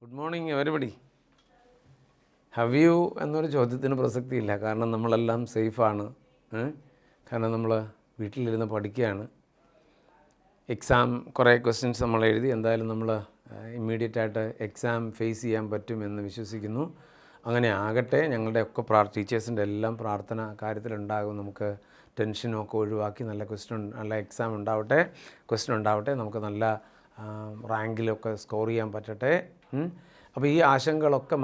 Good morning everybody. How you എന്നൊരു ചോദ്യത്തിന് പ്രസക്തിയില്ല. കാരണം നമ്മളെല്ലാം സേഫാണ്. കാരണം നമ്മൾ വീട്ടിലിരുന്ന് പഠിക്കുകയാണ്. എക്സാം കുറേ ക്വസ്റ്റ്യൻസ് നമ്മൾ എഴുതി. എന്തായാലും നമ്മൾ ഇമ്മീഡിയറ്റായിട്ട് എക്സാം ഫേസ് ചെയ്യാൻ പറ്റുമെന്ന് വിശ്വസിക്കുന്നു. അങ്ങനെ ആകട്ടെ. ഞങ്ങളുടെയൊക്കെ ടീച്ചേഴ്സിൻ്റെ എല്ലാം പ്രാർത്ഥന കാര്യത്തിലുണ്ടാകും. നമുക്ക് ടെൻഷനൊക്കെ ഒഴിവാക്കി നല്ല എക്സാം ഉണ്ടാവട്ടെ, ക്വസ്റ്റ്യൻ ഉണ്ടാവട്ടെ, നമുക്ക് നല്ല റാങ്കിലൊക്കെ സ്കോർ ചെയ്യാൻ പറ്റട്ടെ. അപ്പോൾ ഈ ആശങ്കകളൊക്കെ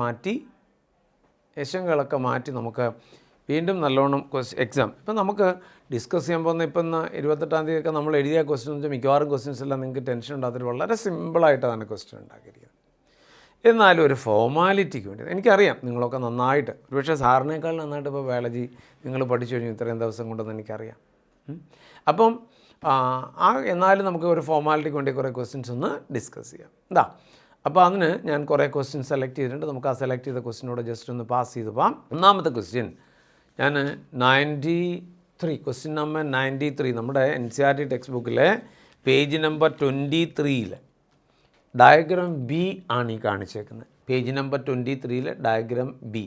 മാറ്റി നമുക്ക് വീണ്ടും നല്ലോണം എക്സാം ഇപ്പം നമുക്ക് ഡിസ്കസ് ചെയ്യാൻ പോകുന്ന ഇപ്പം 28-ാം തീയതിയൊക്കെ നമ്മൾ എഴുതിയ ക്വസ്റ്റ്യൻ വെച്ചാൽ മിക്കവാറും ക്വസ്റ്റ്യൻസ് എല്ലാം നിങ്ങൾക്ക് ടെൻഷൻ ഉണ്ടാകത്തില്ല. വളരെ സിമ്പിളായിട്ടാണ് ക്വസ്റ്റ്യൻ ഉണ്ടാക്കിയിരിക്കുന്നത്. എന്നാലും ഒരു ഫോർമാലിറ്റിക്ക് വേണ്ടി എനിക്കറിയാം നിങ്ങളൊക്കെ നന്നായിട്ട്, ഒരുപക്ഷെ സാറിനേക്കാൾ നന്നായിട്ട് ഇപ്പോൾ ബയോളജി നിങ്ങൾ പഠിച്ചു കഴിഞ്ഞു ഇത്രയും ദിവസം കൊണ്ടെന്ന് എനിക്കറിയാം. അപ്പം എന്നാലും നമുക്ക് ഒരു ഫോർമാലിറ്റിക്ക് വേണ്ടി കുറേ ക്വസ്റ്റ്യൻസ് ഒന്ന് ഡിസ്കസ് ചെയ്യാം. അപ്പോൾ അതിന് ഞാൻ കുറേ ക്വസ്റ്റ്യൻ സെലക്ട് ചെയ്തിട്ടുണ്ട്. നമുക്ക് ആ സെലക്ട് ചെയ്ത ക്വസ്റ്റ്യനോട് ജസ്റ്റ് ഒന്ന് പാസ് ചെയ്ത് പോകാം. ഒന്നാമത്തെ ക്വസ്റ്റ്യൻ ഞാൻ 93 ക്വസ്റ്റ്യൻ നമ്പർ 93 നമ്മുടെ NCERT ടെക്സ്റ്റ് ബുക്കിലെ പേജ് നമ്പർ 23 ഡയഗ്രാം ബി ആണ് ഈ കാണിച്ചേക്കുന്നത്. Page number 23 diagram B.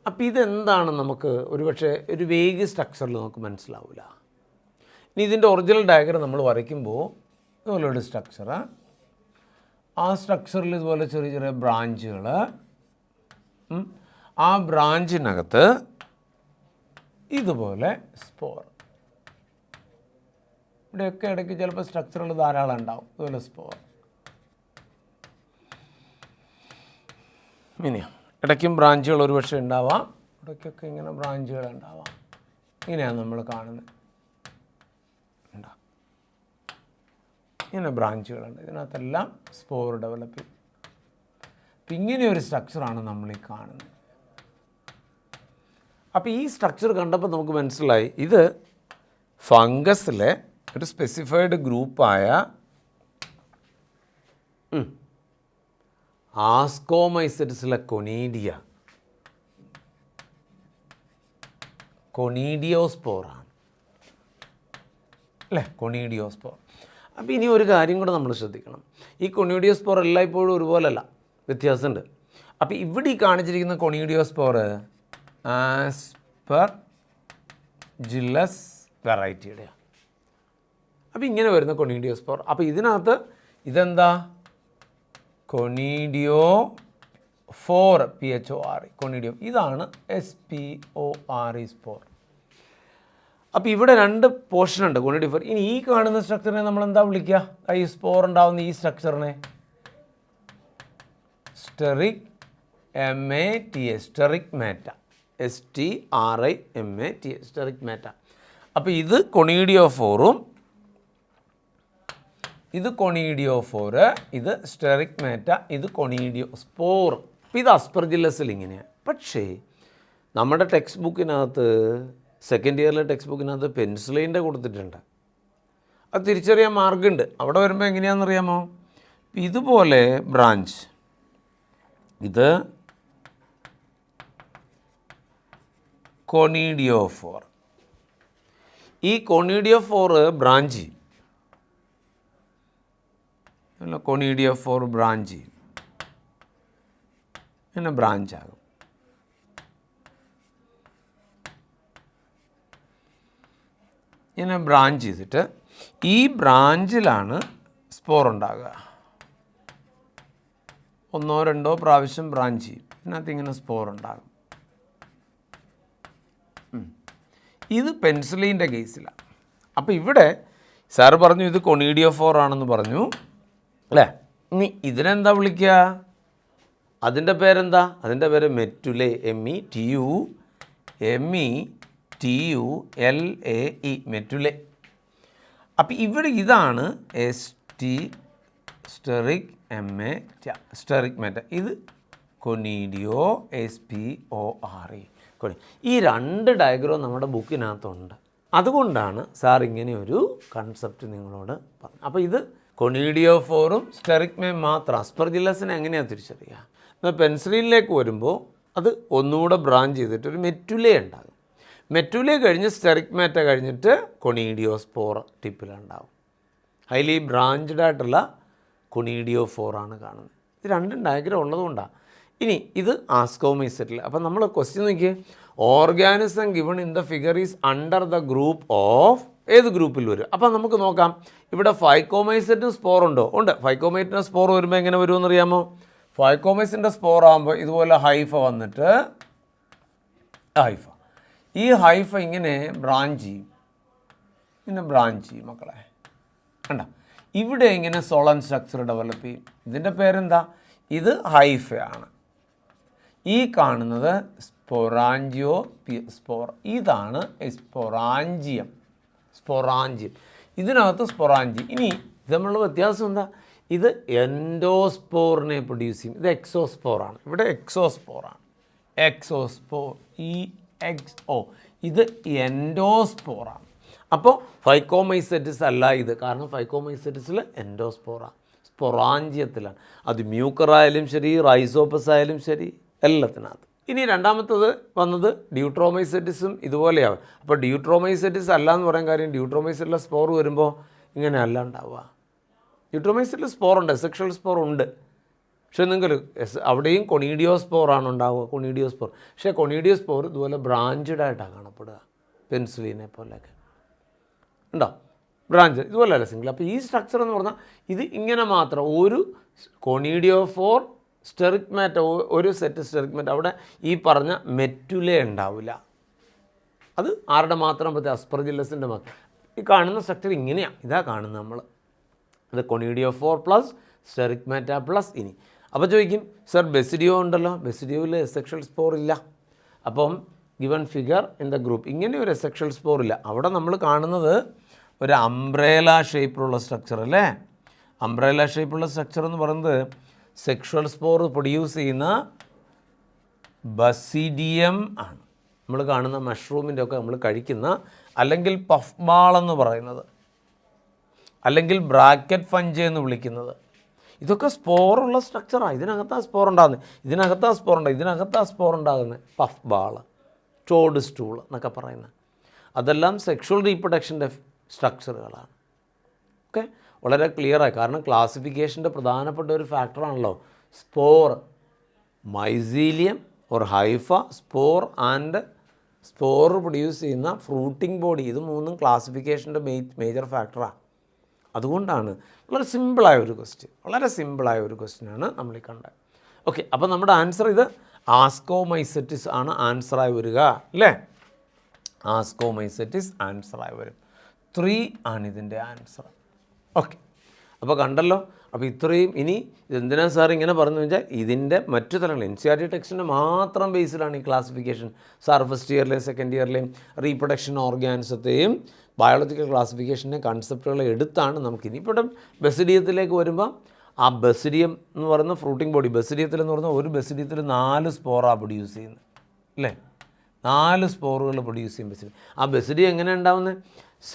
അപ്പോൾ ഇതെന്താണ് നമുക്ക് ഒരുപക്ഷെ ഒരു വേഗ് സ്ട്രക്ചറിൽ നമുക്ക് മനസ്സിലാവില്ല. ഇനി ഇതിൻ്റെ ഒറിജിനൽ ഡയഗ്രാം നമ്മൾ വരയ്ക്കുമ്പോൾ ഇതുപോലൊരു സ്ട്രക്ചറ്, ആ സ്ട്രക്ചറിൽ ഇതുപോലെ ചെറിയ ചെറിയ ബ്രാഞ്ചുകൾ, ആ ബ്രാഞ്ചിനകത്ത് ഇതുപോലെ സ്പോർ. ഇവിടെയൊക്കെ ഇടയ്ക്ക് ചിലപ്പോൾ സ്ട്രക്ചറുകൾ ധാരാളം ഉണ്ടാവും. ഇതുപോലെ സ്പോർ ഇങ്ങനെയാണ്. ഇടയ്ക്കും ബ്രാഞ്ചുകൾ ഒരുപക്ഷെ ഉണ്ടാവാം, ഇടയ്ക്കൊക്കെ ഇങ്ങനെ ബ്രാഞ്ചുകൾ ഉണ്ടാവാം. ഇങ്ങനെയാണ് നമ്മൾ കാണുന്നത്. ഇങ്ങനെ ബ്രാഞ്ചുകളുണ്ട്, ഇതിനകത്തെല്ലാം സ്പോർ ഡെവലപ്പ് ചെയ്യും. അപ്പം ഇങ്ങനെയൊരു സ്ട്രക്ചറാണ് നമ്മൾ ഈ കാണുന്നത്. അപ്പോൾ ഈ സ്ട്രക്ചർ കണ്ടപ്പോൾ നമുക്ക് മനസ്സിലായി ഇത് ഫംഗസിലെ ഒരു സ്പെസിഫൈഡ് ഗ്രൂപ്പായ ആസ്കോമൈസെറ്റ്സിലെ കൊണീഡിയോസ്പോറാണ് അല്ലേ, കൊണീഡിയോസ്പോർ. അപ്പോൾ ഇനി ഒരു കാര്യം കൂടെ നമ്മൾ ശ്രദ്ധിക്കണം. ഈ കൊണീഡിയോസ്പോർ എല്ലായ്പ്പോഴും ഒരുപോലല്ല, വ്യത്യാസമുണ്ട്. അപ്പോൾ ഇവിടെ ഈ കാണിച്ചിരിക്കുന്ന കൊണീഡിയോസ്പോർ ആസ്പെർജില്ലസ് വെറൈറ്റിയുടെയാണ്. അപ്പോൾ ഇങ്ങനെ വരുന്ന കൊണീഡിയോസ്പോർ. അപ്പോൾ ഇതിനകത്ത് ഇതെന്താ, കൊണീഡിയോഫോർ PHORE കൊണീഡിയോ, ഇതാണ് SPORE സ്പോർ. അപ്പോൾ ഇവിടെ രണ്ട് പോർഷനുണ്ട് കൊണീഡിയോഫോർ. ഇനി ഈ കാണുന്ന സ്ട്രക്ചറിനെ നമ്മൾ എന്താ വിളിക്കുക? ഈ സ്പോർ ഉണ്ടാകുന്ന ഈ സ്ട്രക്ചറിനെ സ്റ്റെറിക് MATA, സ്റ്റെറിക് മാറ്റ, STRIMATA, സ്റ്റെറിക് മാറ്റ. അപ്പോൾ ഇത് കൊണീഡിയോഫോറും ഇത് കൊണീഡിയോഫോറ്, ഇത് സ്റ്റെറിക് മാറ്റ, ഇത് കൊണീഡിയോസ്പോർ. അപ്പോൾ ഇത് അസ്പെർജില്ലസിൽ ഇങ്ങനെയാണ്. പക്ഷേ നമ്മുടെ ടെക്സ്റ്റ് ബുക്കിനകത്ത്, സെക്കൻഡ് ഇയറിലെ ടെക്സ്റ്റ് ബുക്കിനകത്ത് പെൻസിലിൻ്റെ കൊടുത്തിട്ടുണ്ട്. അത് തിരിച്ചറിയാൻ മാർഗമുണ്ട്. അവിടെ വരുമ്പോൾ എങ്ങനെയാണെന്നറിയാമോ? ഇതുപോലെ ബ്രാഞ്ച്, ഇത് കൊണീഡിയോഫോർ. ഈ കൊണീഡിയോഫോർ ബ്രാഞ്ച്, കൊണീഡിയോഫോർ ബ്രാഞ്ച് ഇങ്ങനെ ബ്രാഞ്ചാകും. ഇങ്ങനെ ബ്രാഞ്ച് ചെയ്തിട്ട് ഈ ബ്രാഞ്ചിലാണ് സ്പോർ ഉണ്ടാകുക. 1-2 പ്രാവശ്യം ബ്രാഞ്ച് ചെയ്യും, ഇതിനകത്ത് ഇങ്ങനെ സ്പോർ ഉണ്ടാകും. ഇത് പെൻസിലിൻ്റെ കേസിലാണ്. അപ്പോൾ ഇവിടെ സാറ് പറഞ്ഞു ഇത് കൊണീഡിയോഫോർ ആണെന്ന് പറഞ്ഞു അല്ലേ. ഇനി ഇതിനെന്താ വിളിക്കുക? അതിൻ്റെ പേരെന്താ? അതിൻ്റെ പേര് മെറ്റുലെ, METULAE, മെറ്റുലെ. അപ്പോൾ ഇവിടെ ഇതാണ് സ്റ്റെറിക് സ്റ്റെറിക് മാറ്റ, ഇത് കൊണീഡിയോ SPORE. ഈ രണ്ട് ഡയഗ്രാം നമ്മുടെ ബുക്കിനകത്തുണ്ട്. അതുകൊണ്ടാണ് സാർ ഇങ്ങനെ ഒരു കൺസെപ്റ്റ് നിങ്ങളോട് പറഞ്ഞു. അപ്പോൾ ഇത് കൊണീഡിയോഫോറും സ്റ്റെറിക് മേ മാത്രം. അസ്പെർജില്ലസിനെ എങ്ങനെയാണ് തിരിച്ചറിയുക? എന്നാൽ പെൻസിലിനിലേക്ക് വരുമ്പോൾ അത് ഒന്നുകൂടെ ബ്രാഞ്ച് ചെയ്തിട്ട് ഒരു മെറ്റുലെ ഉണ്ടാകും. മെറ്റുലെ കഴിഞ്ഞ് സ്റ്റെറിക് മാറ്റ കഴിഞ്ഞിട്ട് കൊണീഡിയോസ്പോർ ടിപ്പിലുണ്ടാകും. ഹൈലി ബ്രാഞ്ച്ഡ് ആയിട്ടുള്ള കൊണീഡിയോഫോറാണ് കാണുന്നത്. ഇത് രണ്ടും ഡയഗ്രാം ഉള്ളതുകൊണ്ടാണ്. ഇനി ഇത് ആസ്കോമൈസെറ്റിൽ. അപ്പം നമ്മൾ ക്വസ്റ്റ്യൻ നോക്കിയേ, organism given in the figure is under the group of ഏത് ഗ്രൂപ്പിൽ വരും. അപ്പം നമുക്ക് നോക്കാം, ഇവിടെ ഫൈക്കോമൈസെറ്റിന് സ്പോർ ഉണ്ടോ? ഉണ്ട്. ഫൈക്കോമൈറ്റിന് സ്പോർ വരുമ്പോൾ എങ്ങനെ വരുമെന്ന് അറിയാമോ? ഫൈക്കോമൈസിൻ്റെ സ്പോർ ആകുമ്പോൾ ഇതുപോലെ ഹൈഫ വന്നിട്ട് ഹൈഫ, ഈ ഹൈഫ ഇങ്ങനെ ബ്രാഞ്ച് ചെയ്യും, ഇങ്ങനെ ബ്രാഞ്ച് ചെയ്യും മക്കളെ, കണ്ട ഇവിടെ ഇങ്ങനെ സോളൻ സ്ട്രക്ചർ ഡെവലപ്പ് ചെയ്യും. ഇതിൻ്റെ പേരെന്താ? ഇത് ഹൈഫയാണ്. ഈ കാണുന്നത് സ്പൊറാഞ്ചിയോ സ്പോർ, ഇതാണ് സ്പൊറാഞ്ചിയം. ഇതിനകത്ത് സ്പൊറാഞ്ചി. ഇനി ഇത് നമ്മളുടെ വ്യത്യാസം എന്താ? ഇത് എൻഡോസ്പോറിനെ പ്രൊഡ്യൂസ് ചെയ്യും, ഇത് എക്സോസ്പോറാണ്. ഇവിടെ എക്സോസ്പോറാണ്, എക്സോസ്പോർ EXO, ഇത് എൻഡോസ്പോറാണ്. അപ്പോൾ ഫൈക്കോമൈസെറ്റിസ് അല്ല ഇത്, കാരണം ഫൈക്കോമൈസെറ്റിസിൽ എൻഡോസ്പോറാണ്, സ്പൊറാഞ്ചിയത്തിലാണ്. അത് മ്യൂക്കറായാലും ശരി, റൈസോപ്പസ് ആയാലും ശരി, എല്ലാത്തിനകത്ത്. ഇനി രണ്ടാമത്തത് വന്നത് ഡ്യൂട്രോമൈസെറ്റിസും ഇതുപോലെയാവും. അപ്പോൾ ഡ്യൂട്രോമൈസെറ്റിസ് അല്ല എന്ന് പറയാൻ കാര്യം, ഡ്യൂട്രോമൈസെറ്റിലെ സ്പോർ വരുമ്പോൾ ഇങ്ങനെ അല്ല ഉണ്ടാവുക. ഡ്യൂട്രോമൈസെറ്റിൽ സ്പോറുണ്ട്, സെക്ഷൽ സ്പോർ ഉണ്ട്, പക്ഷേ നിങ്ങൾ അവിടെയും കൊണീഡിയോസ്പോറാണ് ഉണ്ടാവുക, കൊണീഡിയോസ്പോർ. പക്ഷേ കൊണീഡിയോസ്പോർ ഇതുപോലെ ബ്രാഞ്ചഡ് ആയിട്ടാണ് കാണപ്പെടുക, പെൻസിലിനെ പോലെയൊക്കെ ഉണ്ടോ, ബ്രാഞ്ച് ഇതുപോലെ അല്ല സിംഗിൾ. അപ്പോൾ ഈ സ്ട്രക്ചർ എന്ന് പറഞ്ഞാൽ ഇത് ഇങ്ങനെ മാത്രം ഒരു കൊണീഡിയോഫോർ സ്റ്റെറിക്മാറ്റ, ഒരു സെറ്റ് സ്റ്റെറിക്മാറ്റ, അവിടെ ഈ പറഞ്ഞ മെറ്റുലേ ഉണ്ടാവില്ല. അത് ആരുടെ മാത്രം പറ്റും? അസ്പെർജില്ലസിൻ്റെ മാത്രം. ഈ കാണുന്ന സ്ട്രക്ചർ ഇങ്ങനെയാണ്, ഇതാ കാണുന്നത് നമ്മൾ. അത് കൊണീഡിയോഫോർ പ്ലസ് സ്റ്റെറിക്മാറ്റ പ്ലസ് ഇനി. അപ്പോൾ ചോദിക്കും, സർ ബെസിഡിയോ ഉണ്ടല്ലോ, ബെസിഡിയോയിൽ എസെക്ഷൽ സ്പോർ ഇല്ല. അപ്പം given figure in the group ഇങ്ങനെ ഒരു എസെക്ഷൽ സ്പോർ ഇല്ല. അവിടെ നമ്മൾ കാണുന്നത് ഒരു അംബ്രേല ഷേപ്പിലുള്ള സ്ട്രക്ചർ അല്ലേ. അംബ്രേല ഷേപ്പുള്ള സ്ട്രക്ചർ എന്ന് പറയുന്നത് സെക്ഷൽ സ്പോർ പ്രൊഡ്യൂസ് ചെയ്യുന്ന ബസിഡിയം ആണ്. നമ്മൾ കാണുന്ന മഷ്റൂമിൻ്റെ ഒക്കെ നമ്മൾ കഴിക്കുന്ന, അല്ലെങ്കിൽ പഫ് ബാൾ എന്ന് പറയുന്നത്, അല്ലെങ്കിൽ ബ്രാക്കറ്റ് ഫഞ്ച് എന്ന് വിളിക്കുന്നത്, ഇതൊക്കെ സ്പോറുള്ള സ്ട്രക്ചറാണ്. ഇതിനകത്താണ് സ്പോർ ഉണ്ടാകുന്നത്, ഇതിനകത്താണ് സ്പോർ ഉണ്ടാകുന്നത്, ഇതിനകത്താണ് സ്പോർ ഉണ്ടാകുന്നത്. പഫ് ബാൾ, ടോഡ് സ്റ്റൂൾ എന്നൊക്കെ പറയുന്നത് അതെല്ലാം സെക്ഷൽ റീപ്രൊഡക്ഷൻ്റെ സ്ട്രക്ചറുകളാണ്. ഓക്കെ, വളരെ ക്ലിയറായി. കാരണം ക്ലാസിഫിക്കേഷൻ്റെ പ്രധാനപ്പെട്ട ഒരു ഫാക്ടറാണല്ലോ spore. Mycelium or hypha, spore and spore produce ചെയ്യുന്ന ഫ്രൂട്ടിംഗ് ബോഡി, ഇത് മൂന്നും ക്ലാസിഫിക്കേഷൻ്റെ മേജർ ഫാക്ടറാണ്. അതുകൊണ്ടാണ് വളരെ സിമ്പിളായ ഒരു ക്വസ്റ്റ്യൻ, വളരെ സിമ്പിളായ ഒരു ക്വസ്റ്റ്യനാണ് നമ്മൾ ഈ കണ്ടത്. ഓക്കെ, അപ്പോൾ നമ്മുടെ ആൻസർ ഇത് ആസ്കോമൈസെറ്റിസ് ആണ് ആൻസറായി വരിക അല്ലേ. ആസ്കോമൈസെറ്റിസ് ആൻസറായി വരും. 3 ആണ് ഇതിൻ്റെ ആൻസർ. ഓക്കെ, അപ്പോൾ കണ്ടല്ലോ. അപ്പോൾ ഇത്രയും. ഇനി ഇതെന്തിനാണ് സാർ ഇങ്ങനെ പറഞ്ഞു വെച്ചാൽ, ഇതിൻ്റെ മറ്റു തലങ്ങൾ NCERT ടെക്സ്റ്റിൻ്റെ മാത്രം ബേസിലാണ് ഈ ക്ലാസിഫിക്കേഷൻ. സാർ ഫസ്റ്റ് ഇയറിലെയും സെക്കൻഡ് ഇയറിലെയും റീപ്രൊഡക്ഷൻ ഓർഗാനിസത്തെയും ബയോളജിക്കൽ ക്ലാസിഫിക്കേഷൻ്റെ കൺസെപ്റ്റുകൾ എടുത്താണ് നമുക്കിനി ഇവിടെ ബസിഡിയത്തിലേക്ക് വരുമ്പോൾ, ആ ബസിഡിയം എന്ന് പറയുന്ന ഫ്രൂട്ടിംഗ് ബോഡി, ബസിഡിയത്തിൽ എന്ന് പറഞ്ഞാൽ ഒരു ബസിഡിയത്തിൽ 4 സ്പോറാണ് പ്രൊഡ്യൂസ് ചെയ്യുന്നത് അല്ലേ. 4 സ്പോറുകൾ പ്രൊഡ്യൂസ് ചെയ്യും ബസിഡിയം. ആ ബസിഡിയം എങ്ങനെ ഉണ്ടാവുന്നത്?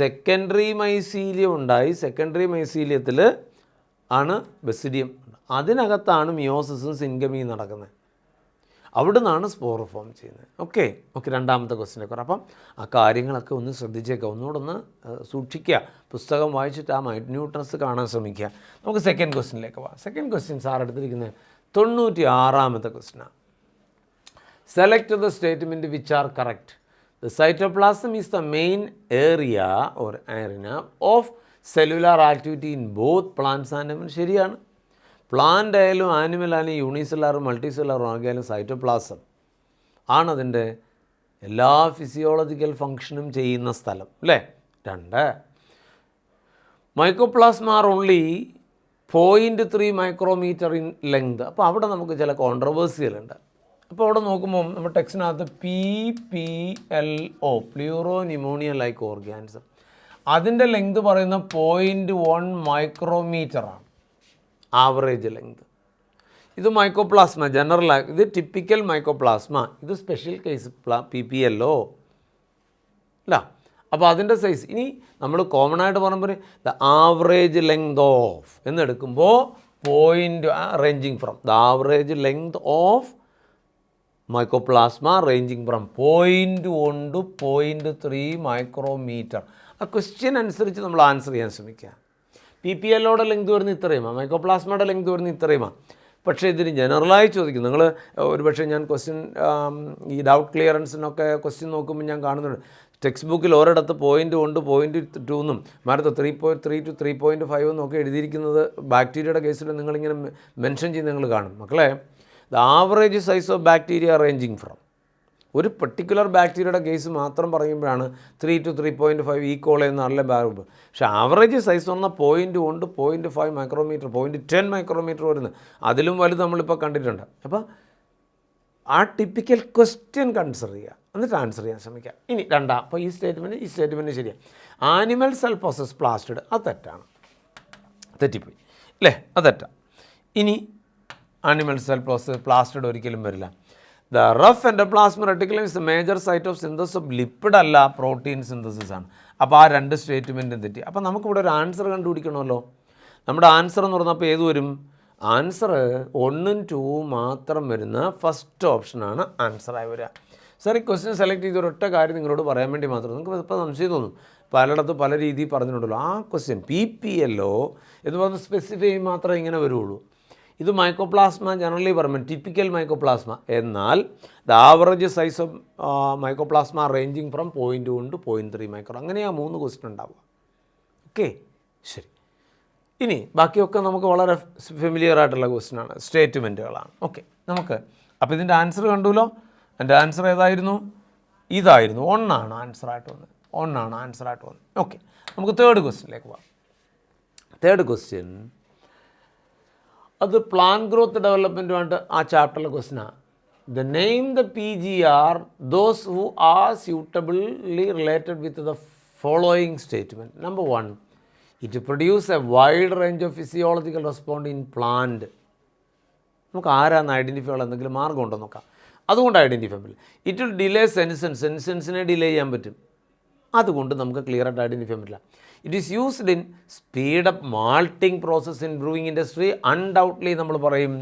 സെക്കൻഡറി മൈസീലിയം ഉണ്ടായി, സെക്കൻഡറി മൈസീലിയത്തിൽ ആണ് ബസിഡിയം, അതിനകത്താണ് മിയോസിസും സിൻഗമിയും നടക്കുന്നത്, അവിടെ നിന്നാണ് സ്പോർ ഫോം ചെയ്യുന്നത്. ഓക്കെ, രണ്ടാമത്തെ ക്വസ്റ്റിനെ. അപ്പം ആ കാര്യങ്ങളൊക്കെ ഒന്ന് ശ്രദ്ധിച്ചേക്കുക, ഒന്നുകൂടെ സൂക്ഷിക്കുക, പുസ്തകം വായിച്ചിട്ട് ആ മൈന്യൂട്ടൻസ് കാണാൻ ശ്രമിക്കുക. നമുക്ക് സെക്കൻഡ് ക്വസ്റ്റിനിലേക്ക് പോകാം. സെക്കൻഡ് ക്വസ്റ്റ്യൻ സാർ എടുത്തിരിക്കുന്നത് 96ാമത്തെ ക്വസ്റ്റിനാണ്. Select the statement which are correct. The cytoplasm is the main area or arena of cellular activity in both plants and animals. ശരിയാണ്. പ്ലാന്റ് ആയാലും ആനിമൽ ആയാലും യൂണിസെല്ലാറും മൾട്ടിസെല്ലാറും ആകിയാലും സൈറ്റോപ്ലാസം ആണ് അതിൻ്റെ എല്ലാ ഫിസിയോളജിക്കൽ ഫങ്ഷനും ചെയ്യുന്ന സ്ഥലം അല്ലേ. 2, mycoplasma are only 0.3 micrometre in length. അപ്പോൾ അവിടെ നമുക്ക് ചില കോൺട്രവേഴ്സികളുണ്ട്. അപ്പോൾ അവിടെ നോക്കുമ്പോൾ നമ്മുടെ ടെക്സ്റ്റിനകത്ത് PPLO, pleuro pneumonia like organism, അതിൻ്റെ ലെങ്ത് പറയുന്ന 0.1 മൈക്രോമീറ്ററാണ് ആവറേജ് ലെങ്ത്. ഇത് മൈക്രോപ്ലാസ്മ ജനറൽ, ഇത് ടിപ്പിക്കൽ മൈക്രോപ്ലാസ്മ, ഇത് സ്പെഷ്യൽ കേസ് PPLO അല്ല. അപ്പോൾ അതിൻ്റെ സൈസ് ഇനി നമ്മൾ കോമൺ ആയിട്ട് പറയുമ്പോൾ ദ ആവറേജ് ലെങ്ത് ഓഫ് എന്നെടുക്കുമ്പോൾ ranging from the average length of mycoplasma ranging from 0.1 to 0.3 micrometer. ആ ക്വസ്റ്റ്യൻ അനുസരിച്ച് നമ്മൾ ആൻസർ ചെയ്യാൻ ശ്രമിക്കുക. PPLOയുടെ ലെങ്ത് വരുന്ന ഇത്രയുമാണ്, മൈക്രോപ്ലാസ്മയുടെ ലെങ്ത് വരുന്ന ഇത്രയുമാണ്. പക്ഷേ ഇതിന് ജനറലായി ചോദിക്കും. നിങ്ങൾ ഒരുപക്ഷെ ഞാൻ ക്വസ്റ്റ്യൻ ഈ ഡൗട്ട് ക്ലിയറൻസിനൊക്കെ ക്വസ്റ്റ്യൻ നോക്കുമ്പോൾ ഞാൻ കാണുന്നുണ്ട് ടെക്സ്റ്റ് ബുക്കിൽ ഒരിടത്ത് 0.1 0.2 എന്നും മരത്ത് 3.3 to 3.5 എന്നൊക്കെ എഴുതിയിരിക്കുന്നത് ബാക്ടീരിയയുടെ കേസിൽ നിങ്ങളിങ്ങനെ മെൻഷൻ ചെയ്ത് നിങ്ങൾ കാണും. മക്കളെ, the average size of bacteria ranging from, ഒരു പെർട്ടിക്കുലർ ബാക്ടീരിയയുടെ കേസ് മാത്രം പറയുമ്പോഴാണ് 3 to 3.5 ഈക്വൾ എന്നല്ല ബാഗ്. പക്ഷേ ആവറേജ് സൈസ് പറഞ്ഞാൽ 0.1 0.5 മൈക്രോമീറ്റർ 0.10 മൈക്രോമീറ്റർ വരുന്നത്, അതിലും വലുത് നമ്മളിപ്പോൾ കണ്ടിട്ടുണ്ട്. അപ്പോൾ ആ ടിപ്പിക്കൽ ക്വസ്റ്റ്യൻ കൺസിഡർ ചെയ്യുക, എന്നിട്ട് ആൻസർ ചെയ്യാൻ ശ്രമിക്കുക. ഇനി രണ്ടാം, അപ്പോൾ ഈ സ്റ്റേറ്റ്മെൻറ്റ് ശരിയാണ്. ആനിമൽ സെൽ പ്രോസസ് പ്ലാസ്റ്റഡ്, അത് തെറ്റാണ്, തെറ്റിപ്പോയി അല്ലേ, അത് തെറ്റാണ്. ഇനി ആനിമൽ സെൽ പ്രോസസ് പ്ലാസ്റ്റഡ് ഒരിക്കലും വരില്ല. The rough endoplasmic reticulum is the major site of synthesis of lipid അല്ല, പ്രോട്ടീൻ സിന്തസിസ് ആണ്. അപ്പോൾ ആ രണ്ട് സ്റ്റേറ്റ്മെൻറ്റും തെറ്റി. അപ്പോൾ നമുക്കിവിടെ ഒരു ആൻസർ കണ്ടുപിടിക്കണമല്ലോ. നമ്മുടെ ആൻസർ എന്ന് പറഞ്ഞപ്പോൾ ഏത് വരും? ആൻസർ 1ഉം 2ഉം മാത്രം വരുന്ന ഫസ്റ്റ് ഓപ്ഷനാണ് ആൻസറായി വരിക. സാർ, ഈ ക്വസ്റ്റ്യൻ സെലക്ട് ചെയ്ത ഒരൊറ്റ കാര്യം നിങ്ങളോട് പറയാൻ വേണ്ടി മാത്രം, നിങ്ങൾക്ക് ഇപ്പോൾ സംശയം തോന്നും, പലയിടത്തും പല രീതിയിൽ പറഞ്ഞിട്ടുണ്ടല്ലോ. ആ ക്വസ്റ്റ്യൻ PPLO എന്ന് പറഞ്ഞ സ്പെസിഫൈ മാത്രമേ ഇങ്ങനെ വരുള്ളൂ. ഇത് മൈക്കോപ്ലാസ്മ ജനറലി പറയുമ്പോൾ ടിപ്പിക്കൽ മൈക്കോപ്ലാസ്മ, എന്നാൽ the average size of mycoplasma ranging from 0.1 to 0.3 micro, അങ്ങനെയാണ് 3 ക്വസ്റ്റ്യൻ ഉണ്ടാവുക. ഓക്കെ, ശരി. ഇനി ബാക്കിയൊക്കെ നമുക്ക് വളരെ ഫെമിലിയർ ആയിട്ടുള്ള ക്വസ്റ്റ്യനാണ്, സ്റ്റേറ്റ്മെൻറ്റുകളാണ്. ഓക്കെ, നമുക്ക് അപ്പോൾ ഇതിൻ്റെ ആൻസർ കണ്ടുല്ലോ. എൻ്റെ ആൻസർ ഏതായിരുന്നു? ഇതായിരുന്നു. 1 ആണ് ആൻസറായിട്ട് വന്നത്. 1 ആണ് ആൻസറായിട്ട് വന്നത്. ഓക്കെ, നമുക്ക് തേർഡ് ക്വസ്റ്റ്യനിലേക്ക് പോകാം. തേർഡ് ക്വസ്റ്റ്യൻ അത് പ്ലാൻ ഗ്രോത്ത് ഡെവലപ്മെൻറ്റുമായിട്ട് ആ ചാപ്റ്ററിലെ ക്വസ്റ്റ്യനാണ്. The name the PGR those who are suitably related with the following statement. Number 1, it produce A wide range of physiological respond in plant. നമുക്ക് ആരാന്ന് ഐഡൻറ്റിഫൈ ഉള്ള എന്തെങ്കിലും മാർഗം ഉണ്ടോ നോക്കാം. അതുകൊണ്ട് ഐഡൻറ്റിഫൈ പറ്റില്ല. ഇറ്റ് വിൽ ഡിലേ സെൻസൻസിനെ ഡിലേ ചെയ്യാൻ പറ്റും, അതുകൊണ്ട് നമുക്ക് ക്ലിയറായിട്ട് ഐഡൻറ്റിഫൈ ചെയ്യാൻ പറ്റില്ല. It is used in speed up malting process in brewing industry. Undoubtedly നമ്മൾ പറയും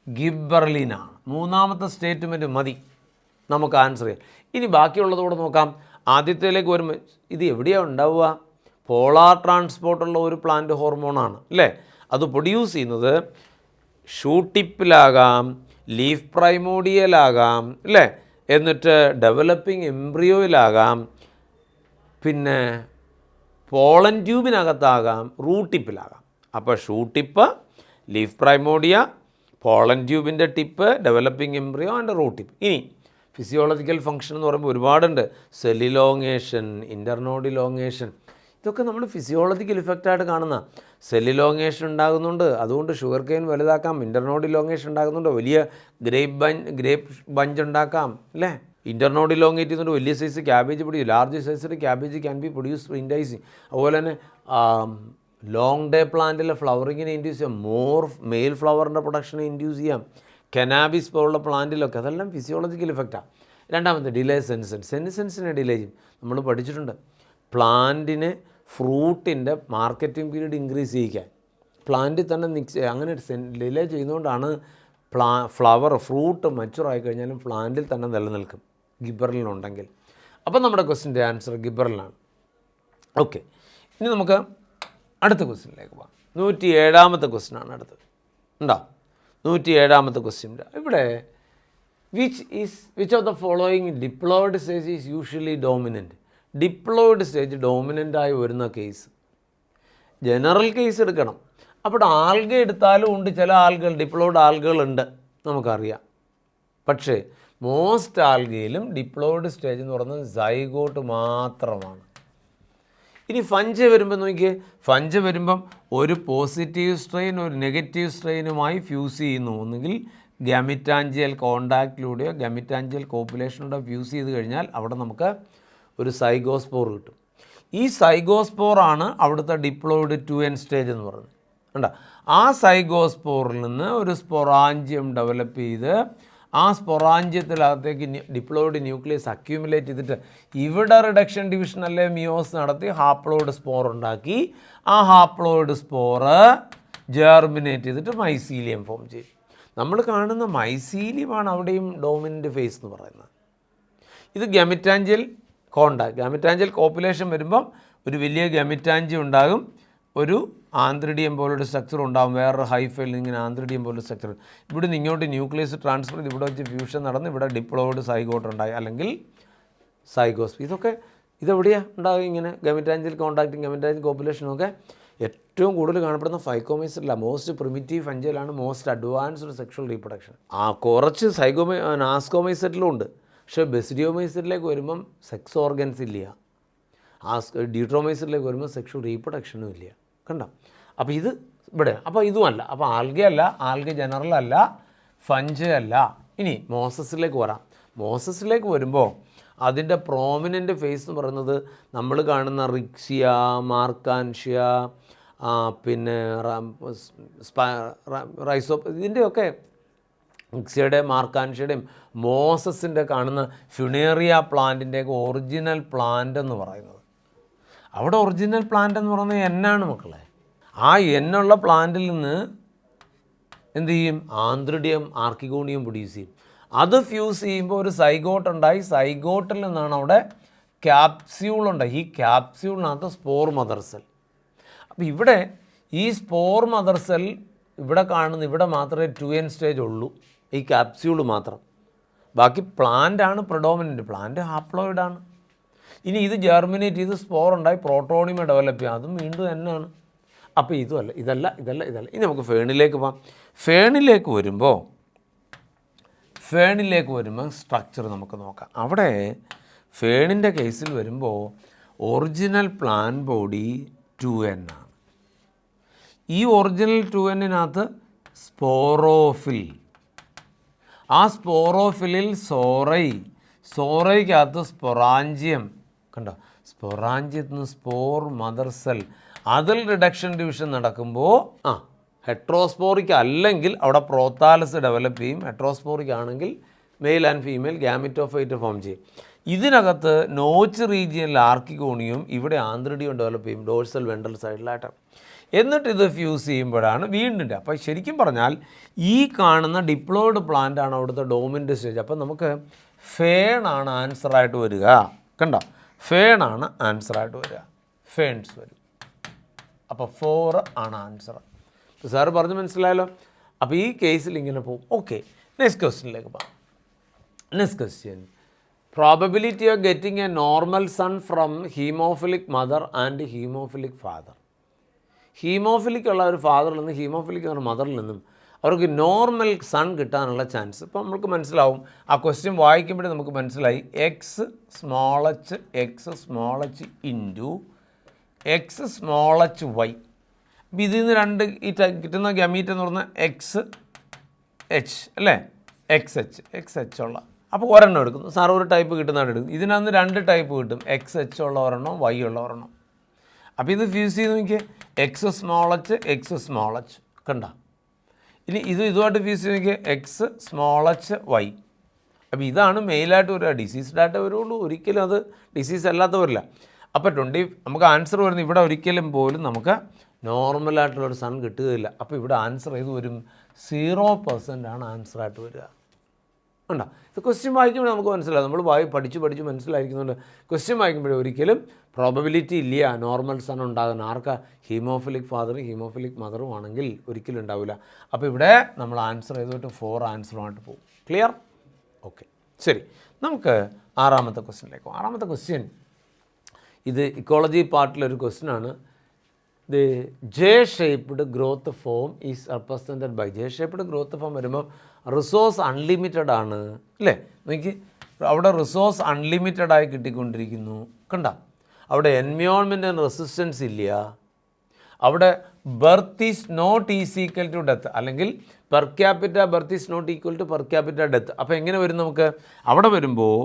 ഗിബ്ബർലിനാണ്. മൂന്നാമത്തെ സ്റ്റേറ്റ്മെൻറ്റ് മതി നമുക്ക് ആൻസർ ചെയ്യാം. ഇനി ബാക്കിയുള്ളതോടെ നോക്കാം. ആദ്യത്തേലേക്ക് വരുമ്പോൾ ഇത് എവിടെയാണ് ഉണ്ടാവുക? പോളാർ ട്രാൻസ്പോർട്ടുള്ള ഒരു പ്ലാന്റ് ഹോർമോണാണ് അല്ലേ. അത് പ്രൊഡ്യൂസ് ചെയ്യുന്നത് ഷൂട്ടിപ്പിലാകാം, ലീഫ് പ്രൈമോഡിയലാകാം അല്ലേ, എന്നിട്ട് ഡെവലപ്പിംഗ് എംബ്രിയോയിലാകാം, പിന്നെ പോളൻ ട്യൂബിനകത്താകാം, റൂട്ട് ടിപ്പിലാകാം. അപ്പോൾ ഷൂട്ടിപ്പ്, ലീഫ് പ്രൈമോഡിയ, പോളൻ ട്യൂബിൻ്റെ tip, developing embryo and root tip. ഇനി ഫിസിയോളജിക്കൽ ഫംഗ്ഷൻ എന്ന് പറയുമ്പോൾ ഒരുപാടുണ്ട്. സെല്ലിലോങ്ങേഷൻ, ഇൻ്റർനോഡിലോങ്ങേഷൻ, ഇതൊക്കെ നമ്മൾ ഫിസിയോളജിക്കൽ ഇഫക്റ്റായിട്ട് കാണുന്ന. സെല്ലിലോങ്ങേഷൻ ഉണ്ടാകുന്നുണ്ട്, അതുകൊണ്ട് ഷുഗർ കെയിൻ വലുതാക്കാം. ഇൻ്റർനോഡിലോങ്ങേഷൻ ഉണ്ടാകുന്നുണ്ട്, വലിയ ഗ്രേപ്പ് ബഞ്ച് ഉണ്ടാക്കാം അല്ലേ. ഇൻ്റർനോഡിലോങ്ങേറ്റ് ചെയ്യുന്നുണ്ട്, വലിയ സൈസ് ക്യാബേജ് പ്രൊഡ്യൂസ്, ലാർജ് സൈസിൽ ക്യാബേജ് ക്യാൻ ബി പ്രൊഡ്യൂസ് ഇൻഡൈസിങ്. അതുപോലെ തന്നെ ലോങ് ഡേ പ്ലാന്റിലെ ഫ്ലവറിങ്ങിനെ ഇൻഡ്യൂസ് ചെയ്യാം, മോർ മെയിൽ ഫ്ലവറിൻ്റെ പ്രൊഡക്ഷനെ ഇൻഡ്യൂസ് ചെയ്യാം. കനാബിസ് പോലുള്ള പ്ലാന്റിലൊക്കെ അതെല്ലാം ഫിസിയോളജിക്കൽ ഇഫക്റ്റാണ്. രണ്ടാമത്തെ ഡിലേ സെൻസൻസിനെ ഡിലേ ചെയ്യും. നമ്മൾ പഠിച്ചിട്ടുണ്ട് പ്ലാന്റിന് ഫ്രൂട്ടിൻ്റെ മാർക്കറ്റിംഗ് പീരീഡ് ഇൻക്രീസ് ചെയ്യിക്കാൻ പ്ലാന്റിൽ തന്നെ അങ്ങനെ ഡിലേ ചെയ്യുന്നതുകൊണ്ടാണ് ഫ്രൂട്ട് മച്ചുറായി കഴിഞ്ഞാലും പ്ലാന്റിൽ തന്നെ നിലനിൽക്കും ഗിബ്ബറലിനുണ്ടെങ്കിൽ. അപ്പം നമ്മുടെ ക്വസ്റ്റിൻ്റെ ആൻസർ ഗിബ്ബറലിനാണ്. ഓക്കെ, ഇനി നമുക്ക് അടുത്ത ക്വസ്റ്റ്യനിലേക്ക് പോകാം. 107ാമത്തെ ക്വസ്റ്റ്യനാണ് അടുത്തത്. ഉണ്ടോ? 107ാമത്തെ ക്വസ്റ്റ്യൻ ഇവിടെ which of the following diploid stage is usually dominant. Diploid stage ഡോമിനൻ്റായി വരുന്ന കേസ്, ജനറൽ കേസ് എടുക്കണം. അപ്പോൾ ആൽഗ എടുത്താലും ഉണ്ട്, ചില ആൽഗകൾ ഡിപ്ലോയിഡ് ആൽഗകളുണ്ട് നമുക്കറിയാം. പക്ഷേ മോസ്റ്റ് ആൽഗയിലും ഡിപ്ലോയിഡ് സ്റ്റേജ് എന്ന് പറയുന്നത് സൈഗോട്ട് മാത്രമാണ്. ഇനി ഫഞ്ച് വരുമ്പോൾ നോക്കിയേ, ഫഞ്ച് വരുമ്പം ഒരു പോസിറ്റീവ് സ്ട്രെയിൻ ഒരു നെഗറ്റീവ് സ്ട്രെയിനുമായി ഫ്യൂസ് ചെയ്യുന്നു. ഒന്നുകിൽ ഗാമിറ്റാഞ്ചിയൽ കോണ്ടാക്റ്റിലൂടെയോ ഗാമിറ്റാഞ്ചിയൽ കോപ്പുലേഷനിലൂടെ ഫ്യൂസ് ചെയ്ത് കഴിഞ്ഞാൽ അവിടെ നമുക്ക് ഒരു സൈഗോസ്പോർ കിട്ടും. ഈ സൈഗോസ്പോറാണ് അവിടുത്തെ ഡിപ്ലോയിഡ് 2n സ്റ്റേജ് എന്ന് പറയുന്നത്. കണ്ടോ? ആ സൈഗോസ്പോറിൽ നിന്ന് ഒരു സ്പൊറാഞ്ചിയം ഡെവലപ്പ് ചെയ്ത് ആ സ്പൊറാഞ്ചിയത്തിനകത്തേക്ക് ഡിപ്ലോയിഡ് ന്യൂക്ലിയസ് അക്യൂമുലേറ്റ് ചെയ്തിട്ട് ഇവിടെ റിഡക്ഷൻ ഡിവിഷൻ അല്ലെ മിയോസ് നടത്തി ഹാപ്ലോയിഡ് സ്പോർ ഉണ്ടാക്കി. ആ ഹാപ്ലോയിഡ് സ്പോറ് ജെർമിനേറ്റ് ചെയ്തിട്ട് മൈസീലിയം ഫോം ചെയ്യും. നമ്മൾ കാണുന്ന മൈസീലിയമാണ് അവിടെയും ഡോമിനൻ്റ് ഫേസ് എന്ന് പറയുന്നത്. ഇത് ഗാമിറ്റാഞ്ചിയൽ കോപ്പിലേഷൻ വരുമ്പം ഒരു വലിയ ഗാമിറ്റാഞ്ചി ഉണ്ടാകും, ഒരു ആന്ത്രിഡിയം പോലൊരു സ്ട്രക്ചർ ഉണ്ടാകും, വേറൊരു ഹൈഫയിൽ ഇങ്ങനെ ആന്ത്രിഡിയം പോലൊരു സ്ട്രക്ചർ. ഇവിടെ നിന്ന് ഇങ്ങോട്ട് ന്യൂക്ലിയസ് ട്രാൻസ്ഫർ ചെയ്ത് ഇവിടെ വെച്ച് ഫ്യൂഷൻ നടന്ന് ഇവിടെ ഡിപ്ലോയിഡ് സൈഗോട്ട് ഉണ്ടായി, അല്ലെങ്കിൽ സൈഗോസ്പി. ഇതെവിടെയാണ് ഉണ്ടാകുക? ഇങ്ങനെ ഗമറ്റാഞ്ചിൽ കോൺടാക്റ്റിംഗ് ഗമറ്റാഞ്ചിൽ കോപ്പുലേഷനൊക്കെ ഏറ്റവും കൂടുതൽ കാണപ്പെടുന്ന ഫൈക്കോമൈസിറ്റില്ല, മോസ്റ്റ് പ്രിമിറ്റീവ് ഫഞ്ചയിലാണ് മോസ്റ്റ് അഡ്വാൻസ്ഡ് സെക്ഷൽ റീപ്രൊഡക്ഷൻ. കുറച്ച് നാസ്കോമൈസെറ്റിലും ഉണ്ട്, പക്ഷേ ബെസിഡിയോമൈസെറ്റിലേക്ക് വരുമ്പം സെക്സ് ഓർഗൻസ് ഇല്ല. ഡ്യൂട്രോമൈസെറ്റിലേക്ക് വരുമ്പോൾ സെക്ഷൽ റീപ്രൊഡക്ഷനും ഇല്ല. കണ്ടോ? അപ്പോൾ ഇത് ഇവിടെ. അപ്പോൾ ഇതുമല്ല. അപ്പോൾ ആൽഗ അല്ല, ആൽഗ ജനറൽ അല്ല, ഫഞ്ച് അല്ല. ഇനി മോസസിലേക്ക് വരാം. മോസസിലേക്ക് വരുമ്പോൾ അതിൻ്റെ പ്രോമിനൻ്റ് ഫേസ് എന്ന് പറയുന്നത് നമ്മൾ കാണുന്ന റിക്സിയ, മാർക്കാൻഷ്യ, പിന്നെ ഇതിൻ്റെയൊക്കെ റിക്സിയുടെയും മാർക്കാൻഷ്യയുടെയും മോസസിൻ്റെ കാണുന്ന ഫ്യുണേറിയ പ്ലാന്റിൻ്റെയൊക്കെ ഒറിജിനൽ പ്ലാന്റ് എന്ന് പറയുന്നത്, അവിടെ ഒറിജിനൽ പ്ലാന്റ് എന്ന് പറയുന്നത് എന്നാണ് മക്കളെ. ആ എന്നുള്ള പ്ലാന്റിൽ നിന്ന് എന്ത് ചെയ്യും? ആന്ത്രിഡിയം ആർക്കിഗോണിയം പ്രൊഡ്യൂസ് ചെയ്യും. അത് ഫ്യൂസ് ചെയ്യുമ്പോൾ ഒരു സൈഗോട്ട് ഉണ്ടായി. സൈഗോട്ടിൽ നിന്നാണ് അവിടെ ക്യാപ്സ്യൂളുണ്ടായി. ഈ ക്യാപ്സ്യൂളിനകത്ത് സ്പോർ മദർ സെൽ. അപ്പോൾ ഇവിടെ ഈ സ്പോർ മദർ സെൽ ഇവിടെ കാണുന്ന ഇവിടെ മാത്രമേ 2n സ്റ്റേജ് ഉള്ളൂ, ഈ ക്യാപ്സ്യൂൾ മാത്രം. ബാക്കി പ്ലാന്റാണ് പ്രിഡോമിനൻ്റ്. പ്ലാന്റ് ഹാപ്ലോയിഡാണ്. ഇനി ഇത് ജെർമിനേറ്റ് ചെയ്ത് സ്പോർ ഉണ്ടായി പ്രോട്ടോണിയമ ഡെവലപ്പ് ചെയ്യാം, അതും വീണ്ടും എന്നാണ്. അപ്പോൾ ഇതല്ല. ഇനി നമുക്ക് ഫേണിലേക്ക് പോകാം. ഫേണിലേക്ക് വരുമ്പോൾ സ്ട്രക്ചർ നമുക്ക് നോക്കാം. അവിടെ ഫേണിൻ്റെ കേസിൽ വരുമ്പോൾ ഒറിജിനൽ പ്ലാൻ ബോഡി 2n ആണ്. ഈ ഒറിജിനൽ 2n-നകത്ത് സ്പോറോഫിൽ, ആ സ്പോറോഫിലിൽ സോറയ്ക്കകത്ത് സ്പൊറാഞ്ചിയം. കണ്ടോ? സ്പൊറാഞ്ചിയത്തിൽ നിന്ന് സ്പോർ മദർ സെൽ, അതിൽ റിഡക്ഷൻ ഡിവിഷൻ നടക്കുമ്പോൾ ഹെട്രോസ്പോറിക് അല്ലെങ്കിൽ അവിടെ പ്രോത്താലസ് ഡെവലപ്പ് ചെയ്യും. ഹെട്രോസ്പോറിക് ആണെങ്കിൽ male and female gametophyte form ചെയ്യും. ഇതിനകത്ത് നോച്ച് റീജിയനിൽ ആർക്കിഗോണിയും ഇവിടെ ആന്ത്രിഡിയം ഡെവലപ്പ് ചെയ്യും, ഡോഴ്സൽ വെൻട്രൽ സൈഡിലായിട്ട്. എന്നിട്ട് ഇത് ഫ്യൂസ് ചെയ്യുമ്പോഴാണ് വീണ്ടും. അപ്പോൾ ശരിക്കും പറഞ്ഞാൽ ഈ കാണുന്ന ഡിപ്ലോയിഡ് പ്ലാന്റ് ആണ് അവിടുത്തെ ഡോമിനൻ്റ് സ്റ്റേജ്. അപ്പോൾ നമുക്ക് ഫേണാണ് ആൻസറായിട്ട് വരിക. കണ്ടോ? ഫേണാണ് ആൻസറായിട്ട് വരിക. ഫേൺസ് വരും. അപ്പോൾ 4 ആണ് ആൻസർ. ഇപ്പോൾ സാറ് പറഞ്ഞ് മനസ്സിലായല്ലോ. അപ്പോൾ ഈ കേസിൽ ഇങ്ങനെ പോകും. ഓക്കെ, നെക്സ്റ്റ് ക്വസ്റ്റ്യനിലേക്ക് പോകാം. Next question, probability of getting a normal son from haemophilic mother and haemophilic father. Haemophilic ഉള്ള ഒരു ഫാദറിൽ നിന്ന് ഹീമോഫിലിക് എന്ന മദറിൽ നിന്നും അവർക്ക് നോർമൽ സൺ കിട്ടാനുള്ള ചാൻസ് ഇപ്പോൾ നമുക്ക് മനസ്സിലാവും. ആ ക്വസ്റ്റ്യൻ വായിക്കുമ്പോഴേ നമുക്ക് മനസ്സിലായി. X small h into x small h y. അപ്പോൾ ഇതിൽ നിന്ന് രണ്ട് ഈ കിട്ടുന്ന ഗമീറ്റ് എന്ന് പറഞ്ഞാൽ എക്സ് എച്ച് അല്ലേ, എക്സ് എച്ച് ഉള്ള. അപ്പോൾ ഒരെണ്ണം എടുക്കുന്നു സാർ, ഒരു ടൈപ്പ് കിട്ടുന്നതാണ് എടുക്കും. ഇതിനകത്ത് 2 ടൈപ്പ് കിട്ടും, എക്സ് എച്ച് ഉള്ള ഒരെണ്ണം, വൈ ഉള്ള ഒരെണ്ണം. അപ്പോൾ ഇത് ഫ്യൂസ് ചെയ്ത് നോക്കിയാൽ എക്സ് സ്മോൾ എച്ച് കണ്ട. ഇനി ഇതുമായിട്ട് ഫ്യൂസ് ചെയ്ത് നോക്കിയാൽ എക്സ് സ്മോൾ എച്ച് വൈ. അപ്പോൾ ഇതാണ് മെയിലായിട്ട് വരിക. ഡിസീസ്ഡായിട്ട് വരുള്ളൂ, ഒരിക്കലും അത് ഡിസീസ് അല്ലാത്ത വരില്ല. അപ്പോൾ നമുക്ക് ആൻസർ വരുന്നത് ഇവിടെ ഒരിക്കലും പോലും നമുക്ക് നോർമലായിട്ടുള്ളൊരു സൺ കിട്ടുകയില്ല. അപ്പോൾ ഇവിടെ ആൻസർ ചെയ്ത് വരും 0% ആണ് ആൻസറായിട്ട് വരിക. ഉണ്ടോ? ഇത് ക്വസ്റ്റ്യൻ വായിക്കുമ്പോൾ നമുക്ക് മനസ്സിലാവും. നമ്മൾ പഠിച്ച് മനസ്സിലായിരിക്കുന്നുണ്ട്. ക്വസ്റ്റ്യൻ വായിക്കുമ്പോഴേ ഒരിക്കലും പ്രോബബിലിറ്റി ഇല്ല നോർമൽ സൺ ഉണ്ടാകുന്ന. ആർക്കാ? ഹീമോഫിലിക് ഫാദറും ഹീമോഫിലിക് മദറും ആണെങ്കിൽ ഒരിക്കലും ഉണ്ടാവില്ല. അപ്പോൾ ഇവിടെ നമ്മൾ ആൻസർ ചെയ്തിട്ട് 4 ആൻസറുമായിട്ട് പോകും. ക്ലിയർ? ഓക്കെ, ശരി. നമുക്ക് 6ാമത്തെ ക്വസ്റ്റ്യനിലേക്ക് പോകാം. 6ാമത്തെ ക്വസ്റ്റ്യൻ ഇത് ഇക്കോളജി പാർട്ടിലൊരു ക്വസ്റ്റ്യനാണ്. The J-shaped growth form is represented by. J-shaped growth form വരുമ്പോൾ റിസോഴ്സ് അൺലിമിറ്റഡ് ആണ് അല്ലേ? നോക്കി, അവിടെ റിസോഴ്സ് അൺലിമിറ്റഡ് ആയി കിട്ടിക്കൊണ്ടിരിക്കുന്നു. കണ്ട, അവിടെ എൻവയോൺമെൻറ്റ് ആൻഡ് റെസിസ്റ്റൻസ് ഇല്ല. അവിടെ birth is not equal to death, അല്ലെങ്കിൽ per capita birth is not equal to per capita death. അപ്പോൾ എങ്ങനെ വരും? നമുക്ക് അവിടെ വരുമ്പോൾ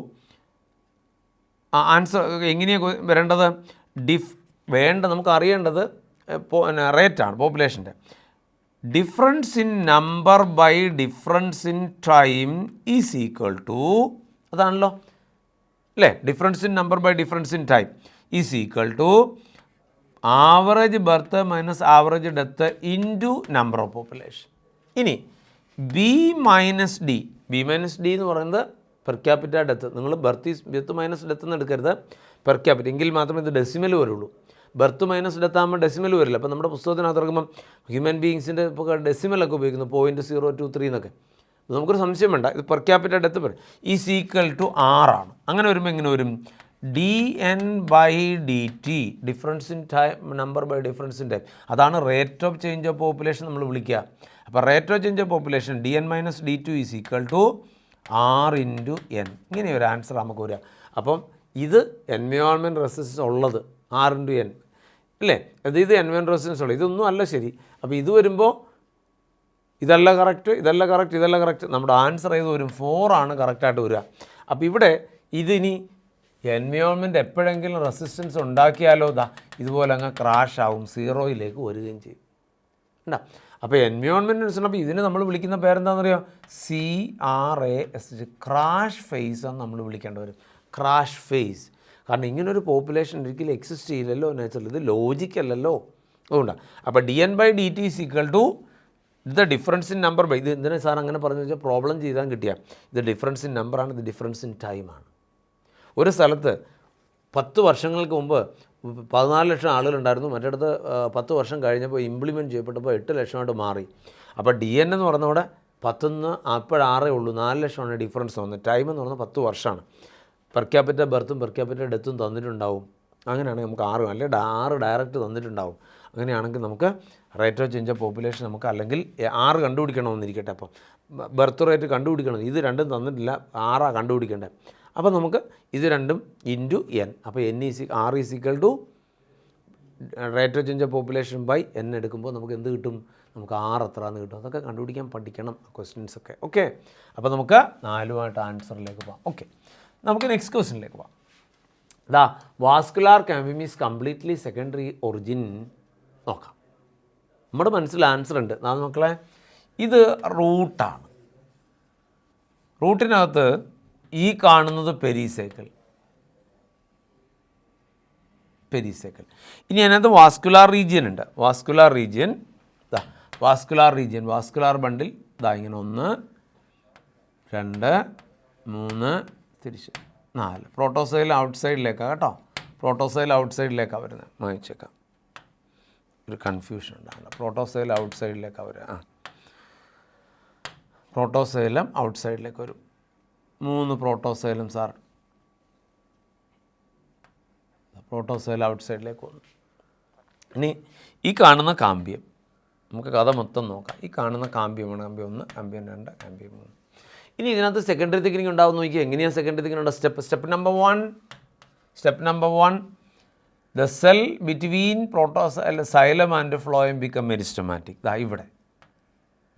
ആൻസർ എങ്ങനെയാണ് വരേണ്ടത്? നമുക്ക് അറിയേണ്ടത് റേറ്റാണ് പോപ്പുലേഷൻ്റെ. Difference in number by difference in time is equal to, അതാണല്ലോ അല്ലേ? Difference in number by difference in time is equal to average birth minus average death into number of population. ഇനി ബി മൈനസ് ഡി എന്ന് പറയുന്നത് per capita death. നിങ്ങൾ birth minus death എന്ന് എടുക്കരുത്, per capita എങ്കിൽ മാത്രമേ ഇത് ഡെസിമൽ വരുള്ളൂ. ബർത്ത് മൈനസ് ഡെത്ത് ആകുമ്പോൾ ഡെസിമൽ വരില്ല. അപ്പോൾ നമ്മുടെ പുസ്തകത്തിനകത്ത് ഇറങ്ങുമ്പം ഹ്യൂമൻ ബീയിങ്സിൻ്റെ ഇപ്പോൾ ഡെസിമലൊക്കെ ഉപയോഗിക്കുന്നു 0.023 എന്നൊക്കെ. നമുക്കൊരു സംശയം വേണ്ട, ഇത് പെർ ക്യാപിറ്റ ഡെത്ത് പറയും ഈസ് ഈക്വൽ ടു 6 ആണ്. അങ്ങനെ വരുമ്പോൾ എങ്ങനെ വരും? dn/dt difference in time number by difference in time, അതാണ് rate of change of population നമ്മൾ വിളിക്കുക. അപ്പോൾ rate of change of population dn-d2 is equal to r into n. ഇങ്ങനെ ഒരു ആൻസർ നമുക്ക് വരിക. അപ്പം ഇത് എൻവയോൺമെൻറ്റ് റെസിസ്റ്റൻസ് ഉള്ളത് r ഇൻറ്റു n അല്ലേ, ഇത് എൻവയോൺമെൻറ്റ് റെസിസ്റ്റൻസ് ഉള്ളത്, ഇതൊന്നും അല്ല ശരി. അപ്പോൾ ഇത് വരുമ്പോൾ ഇതല്ല കറക്റ്റ്, ഇതല്ല കറക്റ്റ്, ഇതല്ല കറക്റ്റ്. നമ്മുടെ ആൻസർ ഏത് വരും? 4 ആണ് കറക്റ്റായിട്ട് വരിക. അപ്പോൾ ഇവിടെ ഇതിനി എൻവയോൺമെൻറ്റ് എപ്പോഴെങ്കിലും റെസിസ്റ്റൻസ് ഉണ്ടാക്കിയാലോ ഇതുപോലെ അങ്ങ് ക്രാഷ് ആവും, 0യിലേക്ക് വരികയും ചെയ്യും. ഉണ്ടാ. അപ്പോൾ എൻവയോൺമെൻറ്റ് അപ്പോൾ ഇതിന് നമ്മൾ വിളിക്കുന്ന പേരെന്താണെന്നറിയോ? CRAS, ക്രാഷ് ഫേസ് എന്ന് നമ്മൾ വിളിക്കേണ്ടി വരും. Crash phase. കാരണം ഇങ്ങനൊരു പോപ്പുലേഷൻ ഒരിക്കലും എക്സിസ്റ്റ് ചെയ്യില്ലല്ലോ നേച്ചറിൽ, ഇത് ലോജിക്കല്ലല്ലോ. അതുകൊണ്ടാണ്. അപ്പോൾ dn/dt ഈസ് ഈക്വൽ ടു ഇത് ഡിഫറൻസ് ഇൻ നമ്പർ ബൈ, ഇത് എന്തിനാ സാർ അങ്ങനെ പറഞ്ഞു വെച്ചാൽ പ്രോബ്ലം ചെയ്താൽ കിട്ടിയാൽ ഇത് ഡിഫറൻസ് ഇൻ നമ്പറാണ്, ഇത് ഡിഫറൻസ് ഇൻ ടൈമാണ്. ഒരു സ്ഥലത്ത് 10 വർഷങ്ങൾക്ക് മുമ്പ് 14 ലക്ഷം ആളുകളുണ്ടായിരുന്നു, മറ്റിടത്ത് 10 വർഷം കഴിഞ്ഞപ്പോൾ ഇംപ്ലിമെൻറ്റ് ചെയ്യപ്പെട്ടപ്പോൾ 8 ലക്ഷമായിട്ട് മാറി. അപ്പോൾ DN എന്ന് പറഞ്ഞവിടെ 10 അപ്പോൾ 6 ഉള്ളൂ, 4 ലക്ഷമാണ് ഡിഫറൻസ് വന്നത്. ടൈം എന്ന് പറഞ്ഞാൽ 10 വർഷമാണ്. പെർ ക്യാപിറ്റ ബർത്തും പെർ ക്യാപിറ്റ ഡെത്തും തന്നിട്ടുണ്ടാവും. അങ്ങനെയാണെങ്കിൽ നമുക്ക് 6 അല്ലെങ്കിൽ 6 ഡയറക്റ്റ് തന്നിട്ടുണ്ടാവും. അങ്ങനെയാണെങ്കിൽ നമുക്ക് rate of change of population നമുക്ക് അല്ലെങ്കിൽ 6 കണ്ടുപിടിക്കണമെന്നിരിക്കട്ടെ. അപ്പം ബർത്ത് റേറ്റ് കണ്ടുപിടിക്കണം, ഇത് രണ്ടും തന്നിട്ടില്ല, 6 കണ്ടുപിടിക്കേണ്ടത്. അപ്പോൾ നമുക്ക് ഇത് രണ്ടും ഇൻറ്റു n. അപ്പോൾ r is equal to rate of change of population by n എടുക്കുമ്പോൾ നമുക്ക് എന്ത് കിട്ടും? നമുക്ക് 6 എത്രയെന്ന് കിട്ടും. അതൊക്കെ കണ്ടുപിടിക്കാൻ പഠിക്കണം ക്വസ്റ്റ്യൻസൊക്കെ. ഓക്കെ, അപ്പോൾ നമുക്ക് 4 ആൻസറിലേക്ക് പോകാം. ഓക്കെ, നമുക്ക് നെക്സ്റ്റ് ക്വസ്റ്റ്യനിലേക്ക് പോകാം. Vascular cambium is completely secondary origin നോക്കാം. നമ്മുടെ മനസ്സിൽ ആൻസർ ഉണ്ട്. മക്കളെ, ഇത് റൂട്ടാണ്. റൂട്ടിനകത്ത് ഈ കാണുന്നത് പെരിസൈക്കിൾ. ഇനി അതിനകത്ത് വാസ്കുലാർ റീജിയൻ ഉണ്ട്. വാസ്കുലാർ ബണ്ടിൽ ഇങ്ങനെ 1 2 3 തിരിച്ച് 4. പ്രോട്ടോസൈൽ ഔട്ട് സൈഡിലേക്കാണ് കേട്ടോ. പ്രോട്ടോസൈൽ ഔട്ട് സൈഡിലേക്കാണ് വരുന്നത്. വായിച്ചേക്കാം, ഒരു കൺഫ്യൂഷൻ ഉണ്ടാവില്ല. പ്രോട്ടോസൈൽ ഔട്ട് സൈഡിലേക്കാണ് വരിക. പ്രോട്ടോസൈലം ഔട്ട് സൈഡിലേക്ക് വരും. 3 പ്രോട്ടോസൈലം സാർ. പ്രോട്ടോസൈൽ ഔട്ട് സൈഡിലേക്ക് വന്നു. ഇനി ഈ കാണുന്ന കാമ്പിയം, നമുക്ക് കഥ മൊത്തം നോക്കാം. ഈ കാണുന്ന കാമ്പിയമാണ് കാമ്പിയം 1, കാമ്പിയം 2, കാമ്പിയം 3. ഇനി ഇതിനകത്ത് സെക്കൻഡറി തിക്കിനിങ് ഉണ്ടാവും. നോക്കിയാൽ എങ്ങനെയാണ് സെക്കൻഡറി തിക്കിനിങ് ഉണ്ടാവും? Step number 1 the cell between xylem and phloem become മെരിസ്റ്റമാറ്റിക്. ഇവിടെ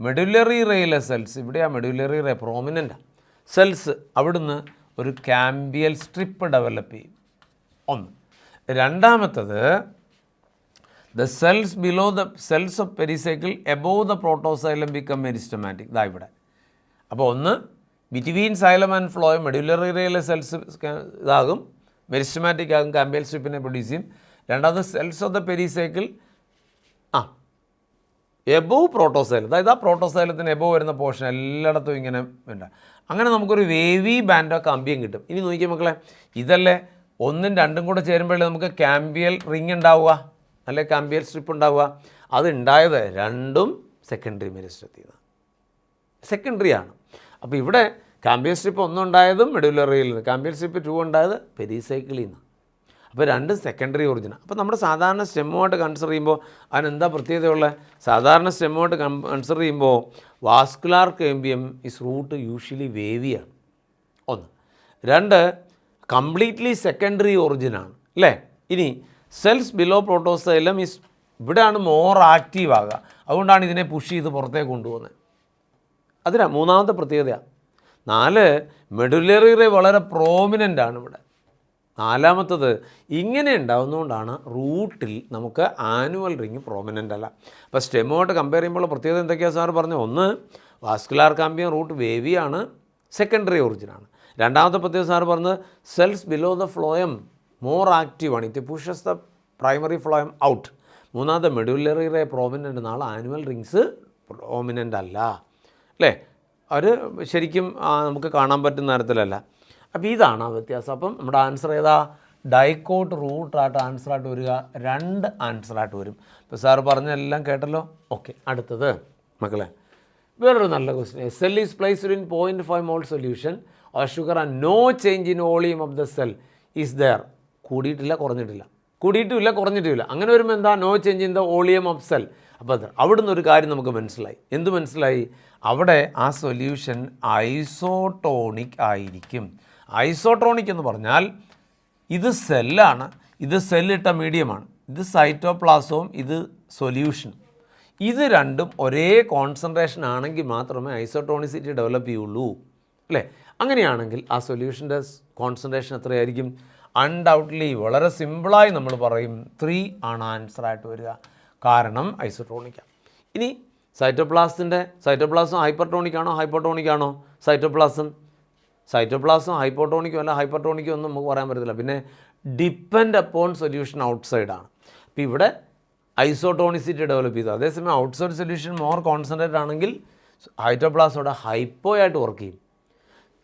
മെഡുലറി റേയിലെ സെൽസ്, ഇവിടെയാണ് മെഡുലറി റേ പ്രോമിനൻ്റാണ് സെൽസ്. അവിടുന്ന് ഒരു കാമ്പിയൽ സ്ട്രിപ്പ് ഡെവലപ്പ് ചെയ്യും. 1. രണ്ടാമത്തത് the cells below the cells of pericycle above the protoxylem become മെരിസ്റ്റമാറ്റിക്. ഇവിടെ അപ്പോൾ 1 ബിറ്റ്വീൻ സൈലം ആൻഡ് ഫ്ലോയം മെഡുലറി റേയിലെ സെൽസ് ഇതാകും, മെരിസ്റ്റമാറ്റിക് ആകും, കാമ്പിയൽ സ്ട്രിപ്പിനെ പ്രൊഡ്യൂസ് ചെയ്യും. രണ്ടാമത് cells of the pericycle above protoxylem, അതായത് ആ പ്രോട്ടോസൈലത്തിന് എബോവ് വരുന്ന പോർഷൻ എല്ലായിടത്തും ഇങ്ങനെ വേണ്ട. അങ്ങനെ നമുക്കൊരു വേവി ബാൻഡോ കാമ്പിയം കിട്ടും. ഇനി നോക്കിയാൽ മക്കളെ, ഇതല്ലേ 1ഉം 2ഉം കൂടെ ചേരുമ്പോഴേ നമുക്ക് കാമ്പിയൽ റിങ് ഉണ്ടാവുക, അല്ലെ കാമ്പിയൽ സ്ട്രിപ്പ് ഉണ്ടാവുക. അത് ഉണ്ടായത് 2ഉം സെക്കൻഡറി മെരിസ്റ്റത്തിൽ നിന്നാണ്, സെക്കൻഡറിയാണ്. അപ്പോൾ ഇവിടെ കാമ്പിയൽ സ്ട്രിപ്പ് 1 ഉണ്ടായതും മെഡുലറിയിൽ നിന്ന്, കാമ്പിയൽ സ്ട്രിപ്പ് 2 ഉണ്ടായത് പെരിസൈക്കിളിൽ നിന്ന്. അപ്പോൾ 2 സെക്കൻഡറി ഒറിജിനാണ്. അപ്പോൾ നമ്മുടെ സാധാരണ സ്റ്റെമ്മുമായിട്ട് കൺസിഡർ ചെയ്യുമ്പോൾ അതിനെന്താ പ്രത്യേകതയുള്ള? സാധാരണ സ്റ്റെമ്മുമായിട്ട് കൺസിഡർ ചെയ്യുമ്പോൾ vascular cambium is root usually വേവിയാണ്. 1. 2 കംപ്ലീറ്റ്ലി സെക്കൻഡറി ഒറിജിനാണ് അല്ലേ. ഇനി സെൽസ് ബിലോ പ്രോട്ടോസൈലം ഇസ്, ഇവിടെയാണ് മോർ ആക്റ്റീവ് ആകുക. അതുകൊണ്ടാണ് ഇതിനെ പുഷ് ചെയ്ത് പുറത്തേക്ക് കൊണ്ടുപോകുന്നത്. അതിനാണ് മൂന്നാമത്തെ പ്രത്യേകതയാണ്. 4 മെഡുലറി റേ വളരെ പ്രോമിനൻ്റ് ആണ് ഇവിടെ. 4മത്തത് ഇങ്ങനെ ഉണ്ടാകുന്നതുകൊണ്ടാണ് റൂട്ടിൽ നമുക്ക് ആനുവൽ റിങ് പ്രോമിനൻ്റ് അല്ല. അപ്പോൾ സ്റ്റെമ്മുമായിട്ട് കമ്പയർ ചെയ്യുമ്പോൾ പ്രത്യേകത എന്തൊക്കെയാണ് സാർ പറഞ്ഞു? 1 വാസ്കുലാർ കാമ്പിയം റൂട്ട് വേവിയാണ്, സെക്കൻഡറി ഒറിജിനാണ്. രണ്ടാമത്തെ പ്രത്യേകത സാർ പറഞ്ഞത് cells below the phloem more ആക്റ്റീവാണ്, it pushes the primary phloem out. മൂന്നാമത്തെ മെഡുലറി റേ പ്രോമിനൻ്റ്, നാളെ ആനുവൽ റിങ്സ് പ്രോമിനൻ്റ് അല്ല അല്ലേ. അവർ ശരിക്കും നമുക്ക് കാണാൻ പറ്റുന്ന തരത്തിലല്ല. അപ്പോൾ ഇതാണ് ആ വ്യത്യാസം. അപ്പം നമ്മുടെ ആൻസർ ഏതാ? ഡൈക്കോട്ട് റൂട്ടായിട്ട് ആൻസറായിട്ട് വരിക 2 ആൻസറായിട്ട് വരും. ഇപ്പോൾ സാറ് പറഞ്ഞെല്ലാം കേട്ടല്ലോ. ഓക്കെ, അടുത്തത് മക്കളെ വേറൊരു നല്ല question. Cell is placed in 0.5 mole solution or sugar and no change in volume of the cell is there. കൂടിയിട്ടില്ല, കുറഞ്ഞിട്ടില്ല, കൂടിയിട്ടുമില്ല, കുറഞ്ഞിട്ടുമില്ല. അങ്ങനെ വരുമ്പോൾ എന്താ? No change in the volume of cell. അപ്പോൾ അത് അവിടുന്ന് ഒരു കാര്യം നമുക്ക് മനസ്സിലായി. എന്ത് മനസ്സിലായി? അവിടെ ആ സൊല്യൂഷൻ ഐസോട്ടോണിക് ആയിരിക്കും. ഐസോട്ടോണിക് എന്ന് പറഞ്ഞാൽ ഇത് സെല്ലാണ്, ഇത് സെല്ലിട്ട മീഡിയമാണ്, ഇത് സൈറ്റോപ്ലാസവും ഇത് സൊല്യൂഷനും. ഇത് രണ്ടും ഒരേ കോൺസെൻട്രേഷൻ ആണെങ്കിൽ മാത്രമേ ഐസോട്ടോണിസിറ്റി ഡെവലപ്പ് ചെയ്യുള്ളൂ, അല്ലേ? അങ്ങനെയാണെങ്കിൽ ആ സൊല്യൂഷൻ്റെ കോൺസെൻട്രേഷൻ എത്രയായിരിക്കും? അൺഡൗട്ട്ലി വളരെ സിമ്പിളായി നമ്മൾ പറയും 3 ആണ് ആൻസറായിട്ട് വരിക. കാരണം ഐസോട്ടോണിക്കാണ്. ഇനി സൈറ്റോപ്ലാസം ഹൈപ്പർട്ടോണിക് ആണോ ഹൈപ്പോട്ടോണിക് ആണോ? സൈറ്റോപ്ലാസം ഹൈപ്പോട്ടോണിക്കും അല്ല ഹൈപ്പർട്ടോണിക്കും ഒന്നും നമുക്ക് പറയാൻ പറ്റത്തില്ല. പിന്നെ ഡിപ്പെൻഡ് അപ്പോൺ സൊല്യൂഷൻ ഔട്ട്സൈഡാണ്. അപ്പോൾ ഇവിടെ ഐസോട്ടോണിസിറ്റി ഡെവലപ്പ് ചെയ്തു. അതേസമയം ഔട്ട്സൈഡ് സൊല്യൂഷൻ മോർ കോൺസെൻട്രേറ്റ് ആണെങ്കിൽ സൈറ്റോപ്ലാസോടെ ഹൈപ്പോ ആയിട്ട് വർക്ക് ചെയ്യും.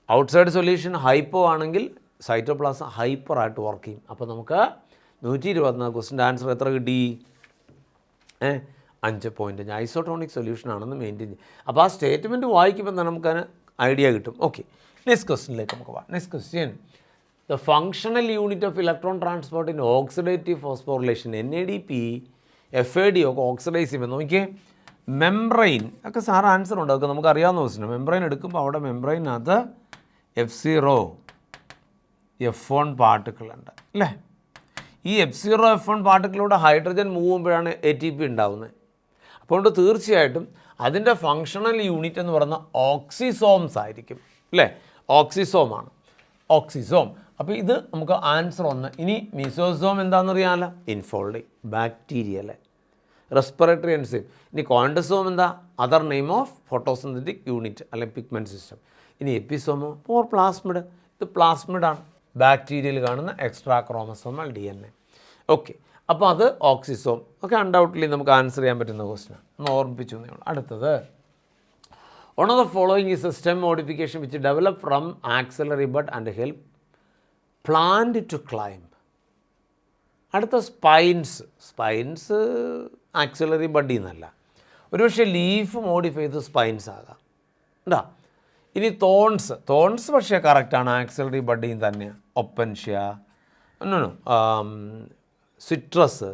ഔട്ട്സൈഡ് സൊല്യൂഷൻ ഹൈപ്പോ ആണെങ്കിൽ സൈറ്റോപ്ലാസം ഹൈപ്പറായിട്ട് വർക്ക് ചെയ്യും. അപ്പോൾ നമുക്ക് 124 ക്വസ്റ്റിൻ്റെ ആൻസർ എത്ര കിട്ടി? 5 പോയിൻറ്റ്. ഐസോട്ടോണിക് സൊല്യൂഷൻ ആണെന്ന് മെയിൻറ്റെയിൻ ചെയ്യും. അപ്പോൾ ആ സ്റ്റേറ്റ്മെൻറ്റ് വായിക്കുമ്പോൾ തന്നെ നമുക്കതിന് ഐഡിയ കിട്ടും. ഓക്കെ, നെക്സ്റ്റ് ക്വസ്റ്റിനിലേക്ക് നമുക്ക് പോകാം. Next question, the functional unit of electron transport in oxidative phosphorylation NADP FAD ഒക്കെ ഓക്സിഡൈസ് ചെയ്യുമ്പോൾ നോക്കിയേ, മെംബ്രെയിൻ ഒക്കെ സാറ് ആൻസർ ഉണ്ട്. അതൊക്കെ നമുക്ക് അറിയാവുന്ന ക്വസ്റ്റ്യൻ. മെംബ്രെയിൻ എടുക്കുമ്പോൾ അവിടെ മെംബ്രെയിനകത്ത് F0 F1 പാർട്ടിക്കിൾ ഉണ്ട്, അല്ലേ? ഈ F0 F1 പാർട്ടിക്കിളിലൂടെ ഹൈഡ്രജൻ മൂവ് ചെയ്യുമ്പോഴാണ് ATP ഉണ്ടാകുന്നത്. അപ്പോൾ തീർച്ചയായിട്ടും അതിൻ്റെ ഫങ്ഷണൽ യൂണിറ്റ് എന്ന് പറയുന്ന ഓക്സിസോംസ് ആയിരിക്കും, അല്ലേ? ഓക്സിസോമാണ്, ഓക്സിസോം. അപ്പോൾ ഇത് നമുക്ക് ആൻസർ 1. ഇനി മീസോസോം എന്താണെന്നറിയാമല്ലോ? ഇൻഫോൾഡിങ് ബാക്ടീരിയ, അല്ലേ? Respiratory enzyme. ഇനി കോണ്ടസോം എന്താ? Other name of photosynthetic unit അല്ലെങ്കിൽ പിഗ്മെൻറ്റ് സിസ്റ്റം. ഇനി എപ്പിസോമോ ഫോർ പ്ലാസ്മിഡ്. ഇത് പ്ലാസ്മിഡാണ്, ബാക്ടീരിയയിൽ കാണുന്ന എക്സ്ട്രാ ക്രോമസോമൽ DNA. ഓക്കെ, അപ്പോൾ അത് ഓക്സിസോം. ഒക്കെ അൺഡൗട്ട്ലി നമുക്ക് ആൻസർ ചെയ്യാൻ പറ്റുന്ന ക്വസ്റ്റ്യനാണ്, ഒന്ന് ഓർമ്മിപ്പിച്ചു എന്നേ ഉള്ളൂ. അടുത്തത്, one of the following is a stem modification which develop from axillary bud and help plant to climb. അടുത്ത സ്പൈൻസ് ആക്സിലറി ബഡിൽ നിന്നല്ല, ഒരുപക്ഷെ ലീഫ് മോഡിഫൈ ചെയ്ത് സ്പൈൻസ് ആകാം, എന്താ? ഇനി തോൺസ് പക്ഷേ കറക്റ്റാണ്, ആക്സിലറി ബഡിൽ തന്നെയാണ്. ഒപ്പൻഷ്യ, സിട്രസ്,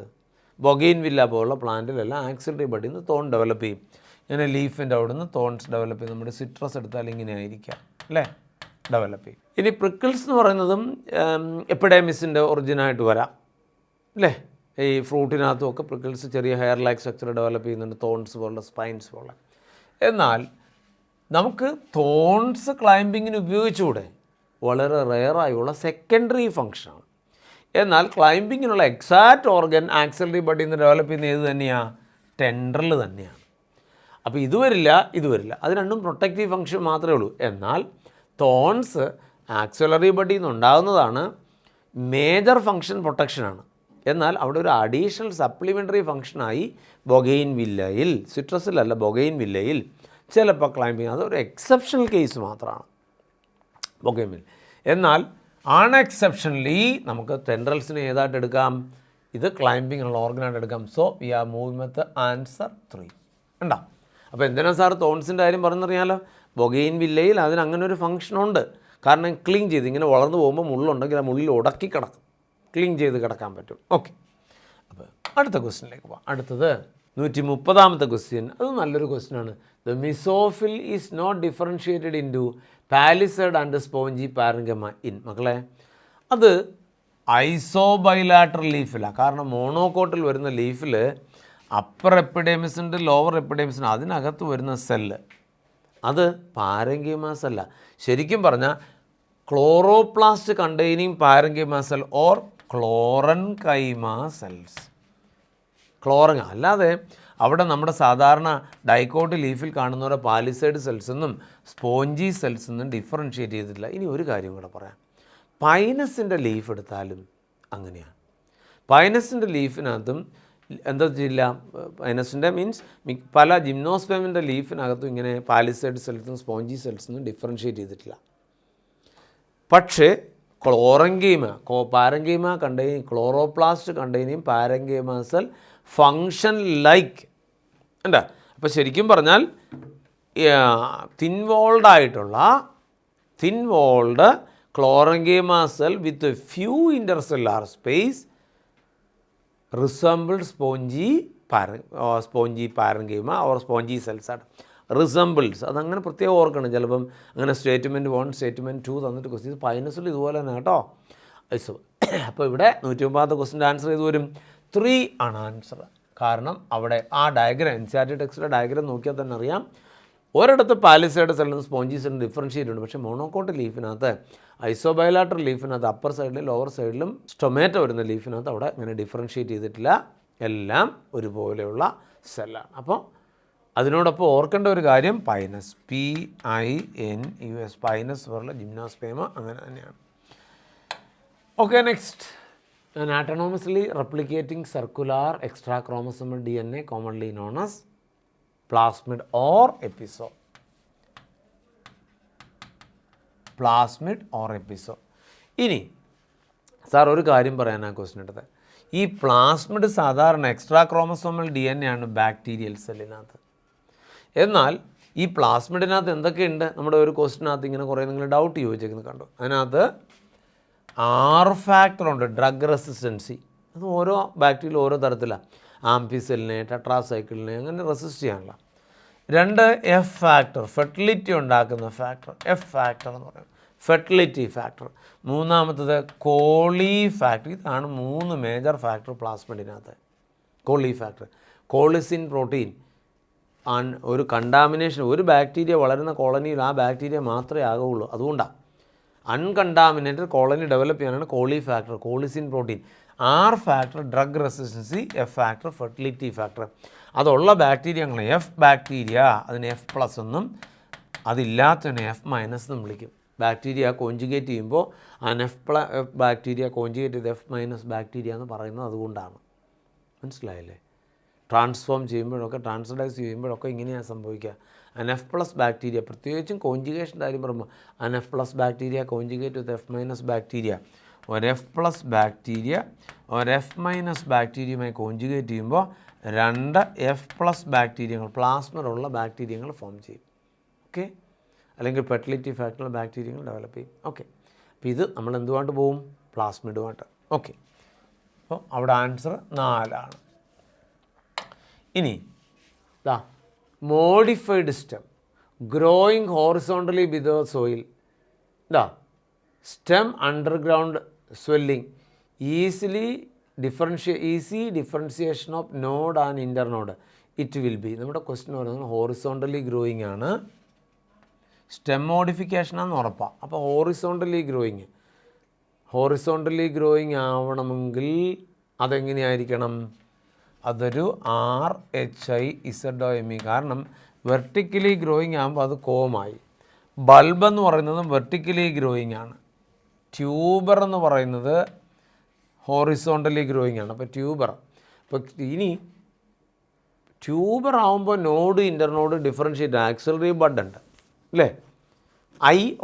ബൊഗെയിൻവില്ല പോലുള്ള പ്ലാന്റിലെല്ലാം ആക്സിലറി ബഡിൽ നിന്ന് തോൺ ഡെവലപ്പ് ചെയ്യും. ഇങ്ങനെ ലീഫിൻ്റെ അവിടെ നിന്ന് തോൺസ് ഡെവലപ്പ് ചെയ്യും. നമ്മുടെ സിട്രസ് എടുത്താൽ ഇങ്ങനെ ആയിരിക്കാം, അല്ലേ? ഡെവലപ്പ് ചെയ്യും. ഇനി പ്രിക്കിൾസ് എന്ന് പറയുന്നതും എപ്പിഡേമിസിൻ്റെ ഒറിജിനായിട്ട് വരാം, അല്ലേ? ഈ ഫ്രൂട്ടിനകത്തും ഒക്കെ പ്രിക്കിൾസ് ചെറിയ ഹെയർ ലൈക്ക് സ്ട്രക്ചർ ഡെവലപ്പ് ചെയ്യുന്നുണ്ട്, തോൺസ് പോലുള്ള സ്പൈൻസ് പോലെ. എന്നാൽ നമുക്ക് തോൺസ് ക്ലൈംബിങ്ങിന് ഉപയോഗിച്ചുകൂടെ? വളരെ റെയറായുള്ള സെക്കൻഡറി ഫങ്ഷനാണ്. എന്നാൽ ക്ലൈംബിങ്ങിനുള്ള എക്സാക്റ്റ് ഓർഗൻ ആക്സിലറി ബഡിൽ നിന്ന് ഡെവലപ്പ് ചെയ്യുന്ന ഏത് തന്നെയാണ്? ടെൻഡറിൽ തന്നെയാണ്. അപ്പോൾ ഇത് വരില്ല. അത് രണ്ടും പ്രൊട്ടക്റ്റീവ് ഫങ്ഷൻ മാത്രമേ ഉള്ളൂ. എന്നാൽ തോൺസ് ആക്സിലറി ബഡിൽ നിന്നുണ്ടാകുന്നതാണ്, മേജർ ഫങ്ഷൻ പ്രൊട്ടക്ഷനാണ്. എന്നാൽ അവിടെ ഒരു അഡീഷണൽ സപ്ലിമെൻ്ററി ഫങ്ഷനായി ബൊഗെയിൻവില്ലയിൽ, സിട്രസിലല്ല ബൊഗെയിൻവില്ലയിൽ ചിലപ്പോൾ ക്ലൈംബിങ്, അതൊരു എക്സെപ്ഷണൽ കേസ് മാത്രമാണ് ബൊഗെയിൻവില്ല. എന്നാൽ അൺഎക്സെപ്ഷണലി നമുക്ക് ടെൻഡ്രൽസിനെ ഏതായിട്ട് എടുക്കാം? ഇത് ക്ലൈംബിങ്ങിനുള്ള ഓർഗനായിട്ട് എടുക്കാം. So we are moving with answer 3. ഉണ്ടോ? അപ്പോൾ എന്തിനാണ് സാർ തോൺസിൻ്റെ കാര്യം പറഞ്ഞറിയാമല്ലോ? ബൊഗെയിൻവില്ലയിൽ അതിന് അങ്ങനെ ഒരു ഫംഗ്ഷനുണ്ട്. കാരണം ക്ലീൻ ചെയ്ത് ഇങ്ങനെ വളർന്നു പോകുമ്പോൾ മുള്ളുണ്ടെങ്കിൽ ആ മുള്ളിൽ ഉടക്കി കിടക്കും, ക്ലീൻ ചെയ്ത് കിടക്കാൻ പറ്റും. ഓക്കെ, അപ്പോൾ അടുത്ത ക്വസ്റ്റ്യനിലേക്ക് പോകാം. അടുത്തത് 130ാമത്തെ ക്വസ്റ്റ്യൻ. അത് നല്ലൊരു ക്വസ്റ്റ്യനാണ്. The mesophyll is not differentiated into palisade and spongy parenchyma in. മക്കളെ, അത് ഐസോബൈലാറ്ററൽ ലീഫിലാണ്. കാരണം മോണോകോട്ടിൽ വരുന്ന ലീഫിൽ അപ്പർ എപ്പിഡേമിസ് ഉണ്ട്, ലോവർ എപ്പിഡേമിസ് ഉണ്ട്. അതിനകത്ത് വരുന്ന സെല്ല് അത് പാരൻഗിമ സെല്ല. ശരിക്കും പറഞ്ഞാൽ chloroplast containing parenchyma cell or chlorenchyma cells. അല്ലാതെ അവിടെ നമ്മുടെ സാധാരണ ഡൈക്കോട്ട് ലീഫിൽ കാണുന്ന പോലെ പാലിസൈഡ് സെൽസ് എന്നും സ്പോഞ്ചി സെൽസ് എന്നും ഡിഫറൻഷ്യേറ്റ് ചെയ്തിട്ടില്ല. ഇനി ഒരു കാര്യം കൂടെ പറയാം. പൈനസിൻ്റെ ലീഫ് എടുത്താലും അങ്ങനെയാണ്. പൈനസിൻ്റെ ലീഫിനകത്തും എന്താ ചെയ്യില്ല, പൈനസിൻ്റെ മീൻസ് പല ജിംനോസ്പെമിൻ്റെ ലീഫിനകത്തും ഇങ്ങനെ പാലിസൈഡ് സെൽസും സ്പോഞ്ചി സെൽസൊന്നും ഡിഫറൻഷ്യേറ്റ് ചെയ്തിട്ടില്ല. പക്ഷേ Chlorengema, parenchyma containing chloroplast containing parenchyma cell function like. And അപ്പോൾ ശരിക്കും പറഞ്ഞാൽ thin walled chlorengema cell with a few intercellular space resembled spongy parenchyma or spongy cells ആണ്. റിസംബിൾസ് അതങ്ങനെ പ്രത്യേകം ഓർക്കണം. ചിലപ്പം അങ്ങനെ സ്റ്റേറ്റ്മെൻറ്റ് 1 സ്റ്റേറ്റ്മെൻറ്റ് 2 തന്നിട്ട് ക്വസ്റ്റ്യൻ പൈനസിൽ ഇതുപോലെ തന്നെ കേട്ടോ. അപ്പോൾ ഇവിടെ 109 ക്വസ്റ്റിൻ്റെ ആൻസർ ചെയ്ത് വരും 3 ആണ് ആൻസർ. കാരണം അവിടെ ആ ഡയഗ്രം NCERT ടെക്സ്റ്റിലെ ഡയഗ്രം നോക്കിയാൽ തന്നെ അറിയാം. ഒരിടത്ത് പാലിസൈഡ് സെല്ലിൽ സ്പോഞ്ചി സെല്ലിന് ഡിഫറൻഷിയേറ്റ് ഉണ്ട്. പക്ഷേ മോണോക്കോട്ട് ലീഫിനകത്ത് ഐസോബയലാറ്റർ ലീഫിനകത്ത് അപ്പർ സൈഡിലും ലോവർ സൈഡിലും സ്റ്റൊമാറ്റോ വരുന്ന ലീഫിനകത്ത് അവിടെ ഇങ്ങനെ ഡിഫറൻഷിയേറ്റ് ചെയ്തിട്ടില്ല. എല്ലാം ഒരുപോലെയുള്ള സെല്ലാണ്. അപ്പോൾ അതിനോടൊപ്പം ഓർക്കേണ്ട ഒരു കാര്യം പൈനസ് PINUS പൈനസ് പോലുള്ള ജിംനോസ്പേമ അങ്ങനെ തന്നെയാണ്. Okay, next an autonomously replicating circular extrachromosomal DNA commonly known as plasmid or episode. Plasmid or episode. ഇനി സാർ ഒരു കാര്യം പറയാനാണ് ക്വസ്റ്റ്യൻ എടുത്തത്. ഈ പ്ലാസ്മിഡ് സാധാരണ എക്സ്ട്രാ ക്രോമസോമൽ DNA ആണ് ബാക്ടീരിയൽ സെല്ലിനകത്ത്. എന്നാൽ ഈ പ്ലാസ്മിഡിനകത്ത് എന്തൊക്കെയുണ്ട്? നമ്മുടെ ഒരു ക്വസ്റ്റിനകത്ത് ഇങ്ങനെ കുറേ നിങ്ങൾ ഡൗട്ട് ചോദിച്ചേക്കുന്നത് കണ്ടു. അതിനകത്ത് R ഫാക്ടറുണ്ട്, ഡ്രഗ് റെസിസ്റ്റൻസി. അത് ഓരോ ബാക്ടീരിയയിൽ ഓരോ തരത്തിലാണ്. ആംഫിസെല്ലിനെ ടെട്രാസൈക്കിളിനെ അങ്ങനെ റെസിസ്റ്റ് ചെയ്യാനുള്ള. 2 F ഫാക്ടർ, ഫെർട്ടിലിറ്റി ഉണ്ടാക്കുന്ന ഫാക്ടർ, F ഫാക്ടർ എന്ന് പറയുന്നത് ഫെർട്ടിലിറ്റി ഫാക്ടർ. മൂന്നാമത്തത് കോളി ഫാക്ടർ. ഇതാണ് 3 മേജർ ഫാക്ടർ പ്ലാസ്മിഡിനകത്ത്. കോളി ഫാക്ടർ, കോളിസിൻ പ്രോട്ടീൻ. ഒരു കണ്ടാമിനേഷൻ, ഒരു ബാക്ടീരിയ വളരുന്ന കോളനിയിൽ ആ ബാക്ടീരിയ മാത്രമേ ആകുള്ളൂ. അതുകൊണ്ടാണ് അൺകണ്ടാമിനേറ്റഡ് കോളനി ഡെവലപ്പ് ചെയ്യാനാണ് coli factor, colicin protein. R factor drug resistancy, F factor fertility factor. അതുള്ള ബാക്ടീരിയങ്ങൾ F ബാക്ടീരിയ, അതിന് F+ എന്നും അതില്ലാത്തതിന് F- എന്നും വിളിക്കും. ബാക്ടീരിയ കോഞ്ചുഗേറ്റ് ചെയ്യുമ്പോൾ അതിന് F ബാക്ടീരിയ കോഞ്ചുഗേറ്റ് ചെയ്ത് F- ബാക്ടീരിയ എന്ന് പറയുന്നത് അതുകൊണ്ടാണ്. മനസ്സിലായില്ലേ? ട്രാൻസ്ഫോം ചെയ്യുമ്പോഴൊക്കെ ട്രാൻസ്ഡൈസ് ചെയ്യുമ്പോഴൊക്കെ ഇങ്ങനെയാണ് സംഭവിക്കുക. F+ ബാക്ടീരിയ, പ്രത്യേകിച്ചും കോഞ്ചുഗേഷൻ്റെ കാര്യം പറയുമ്പോൾ F+ ബാക്ടീരിയ കോഞ്ചുഗേറ്റ് വിത്ത് F- ബാക്ടീരിയ, ഒരു F+ ബാക്ടീരിയ ഒരു F- ബാക്ടീരിയയുമായി കോഞ്ചുഗേറ്റ് ചെയ്യുമ്പോൾ 2 F+ ബാക്ടീരിയകൾ പ്ലാസ്മയിലുള്ള ബാക്ടീരിയകൾ ഫോം ചെയ്യും. ഓക്കെ, അല്ലെങ്കിൽ ഫെർട്ടിലിറ്റി ഫാക്ടറിൽ ബാക്ടീരിയകൾ ഡെവലപ്പ് ചെയ്യും. ഓക്കെ, അപ്പോൾ ഇത് നമ്മൾ എന്തുമായിട്ട് പോവും? പ്ലാസ്മിഡുമായിട്ട്. ഓക്കെ, അപ്പോൾ അവിടെ ആൻസർ 4 ആണ്. ഇനി modified stem growing horizontally below soil. Stem underground swelling, easy differentiation of node and internode it will be. നമ്മുടെ ക്വസ്റ്റ്യൻ പറയുന്നത് ഹോറിസോണ്ടലി ഗ്രോയിങ് ആണ്, സ്റ്റെം മോഡിഫിക്കേഷനാണെന്ന് ഉറപ്പാണ്. അപ്പോൾ ഹോറിസോണ്ടലി ഗ്രോയിങ് ആവണമെങ്കിൽ അതെങ്ങനെയായിരിക്കണം? അതൊരു RHIZOME. കാരണം വെർട്ടിക്കലി ഗ്രോയിങ് ആകുമ്പോൾ അത് കോമായി. ബൾബ് എന്ന് പറയുന്നത് വെർട്ടിക്കലി ഗ്രോയിങ് ആണ്. ട്യൂബർ എന്ന് പറയുന്നത് ഹോറിസോണ്ടലി ഗ്രോയിങ് ആണ്. അപ്പോൾ ട്യൂബർ, ഇപ്പോൾ ഇനി ട്യൂബർ ആകുമ്പോൾ നോഡ് ഇൻ്റർനോഡ് ഡിഫറൻഷിയേറ്റ് ആക്സിലറി ബഡ് ഉണ്ട് അല്ലേ?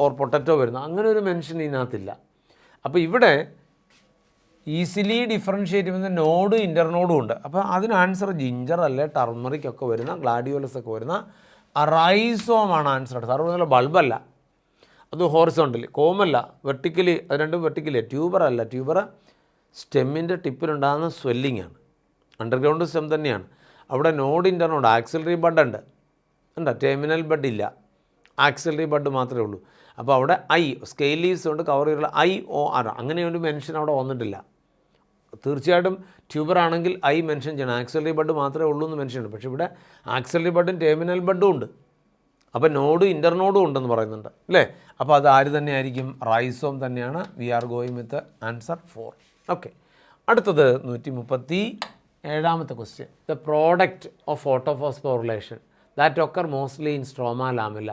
ഓർ പൊട്ടറ്റോ വരുന്നു, അങ്ങനെ ഒരു മെൻഷൻ ഇതിനകത്തില്ല. അപ്പോൾ ഇവിടെ ഈസിലി ഡിഫറൻഷിയേറ്റ് ചെയ്യുന്ന നോഡ് ഇൻ്റർനോഡും ഉണ്ട്. അപ്പോൾ അതിന് ആൻസർ ജിഞ്ചർ അല്ലെ ടർമറിക് ഒക്കെ വരുന്ന, ഗ്ലാഡിയോലസ് ഒക്കെ വരുന്ന റൈസോമാണ് ആൻസർ. സാറ് ബൾബല്ല, അത് ഹോറിസോണ്ടലി. കോമല്ല, വെർട്ടിക്കലി, അത് രണ്ടും വെർട്ടിക്കലി. ട്യൂബർ അല്ല, ട്യൂബർ സ്റ്റെമ്മിൻ്റെ ടിപ്പിലുണ്ടാകുന്ന സ്വെല്ലിംഗ് ആണ്, അണ്ടർഗ്രൗണ്ട് സ്റ്റെം തന്നെയാണ്. അവിടെ നോഡ് ഇൻ്റർനോഡ് ആക്സിലറി ബഡ് ഉണ്ട്, ടെർമിനൽ ബഡ് ഇല്ല, ആക്സിലറി ബഡ് മാത്രമേ ഉള്ളൂ. അപ്പോൾ അവിടെ സ്കെയിൽ ലീവ്സ് കൊണ്ട് കവർ ചെയ്തുള്ള IOR അങ്ങനെ ഒരു മെൻഷൻ അവിടെ വന്നിട്ടില്ല. തീർച്ചയായിട്ടും ട്യൂബർ ആണെങ്കിൽ മെൻഷൻ ചെയ്യണം, ആക്സിലറി ബഡ് മാത്രമേ ഉള്ളൂ എന്ന് മെൻഷൻ ഉണ്ട്. പക്ഷേ ഇവിടെ ആക്സിലറി ബഡും ടെർമിനൽ ബഡും ഉണ്ട്. അപ്പോൾ നോഡ് ഇൻ്റർനോഡും ഉണ്ടെന്ന് പറയുന്നുണ്ട് അല്ലേ? അപ്പോൾ അത് ആര് തന്നെയായിരിക്കും? റൈസോം തന്നെയാണ്. We are going with answer 4. Okay, അടുത്തത് 137ാമത്തെ question. The product of photophosphorylation that occur mostly in stroma lamella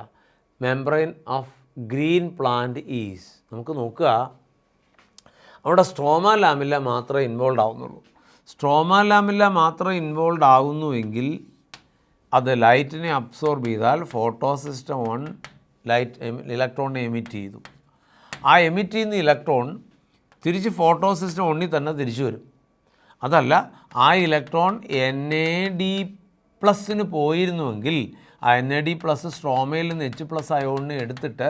membrane of green plant is. നമുക്ക് നോക്കുക, അവിടെ സ്ട്രോമ ലാമില്ല മാത്രമേ ഇൻവോൾവ് ആവുന്നുള്ളൂ. സ്ട്രോമ ലാമില്ല മാത്രം ഇൻവോൾവ് ആകുന്നുവെങ്കിൽ അത് ലൈറ്റിനെ അബ്സോർബ് ചെയ്താൽ ഫോട്ടോ സിസ്റ്റം 1 ഇലക്ട്രോണിനെ എമിറ്റ് ചെയ്തു. ആ എമിറ്റ് ചെയ്യുന്ന ഇലക്ട്രോൺ തിരിച്ച് ഫോട്ടോ സിസ്റ്റം ഒന്നിൽ തന്നെ തിരിച്ചു വരും. അതല്ല, ആ ഇലക്ട്രോൺ NAD+ പോയിരുന്നുവെങ്കിൽ ആ NAD+ സ്ട്രോമയിൽ നിന്ന് H+ അയോണിനെ എടുത്തിട്ട്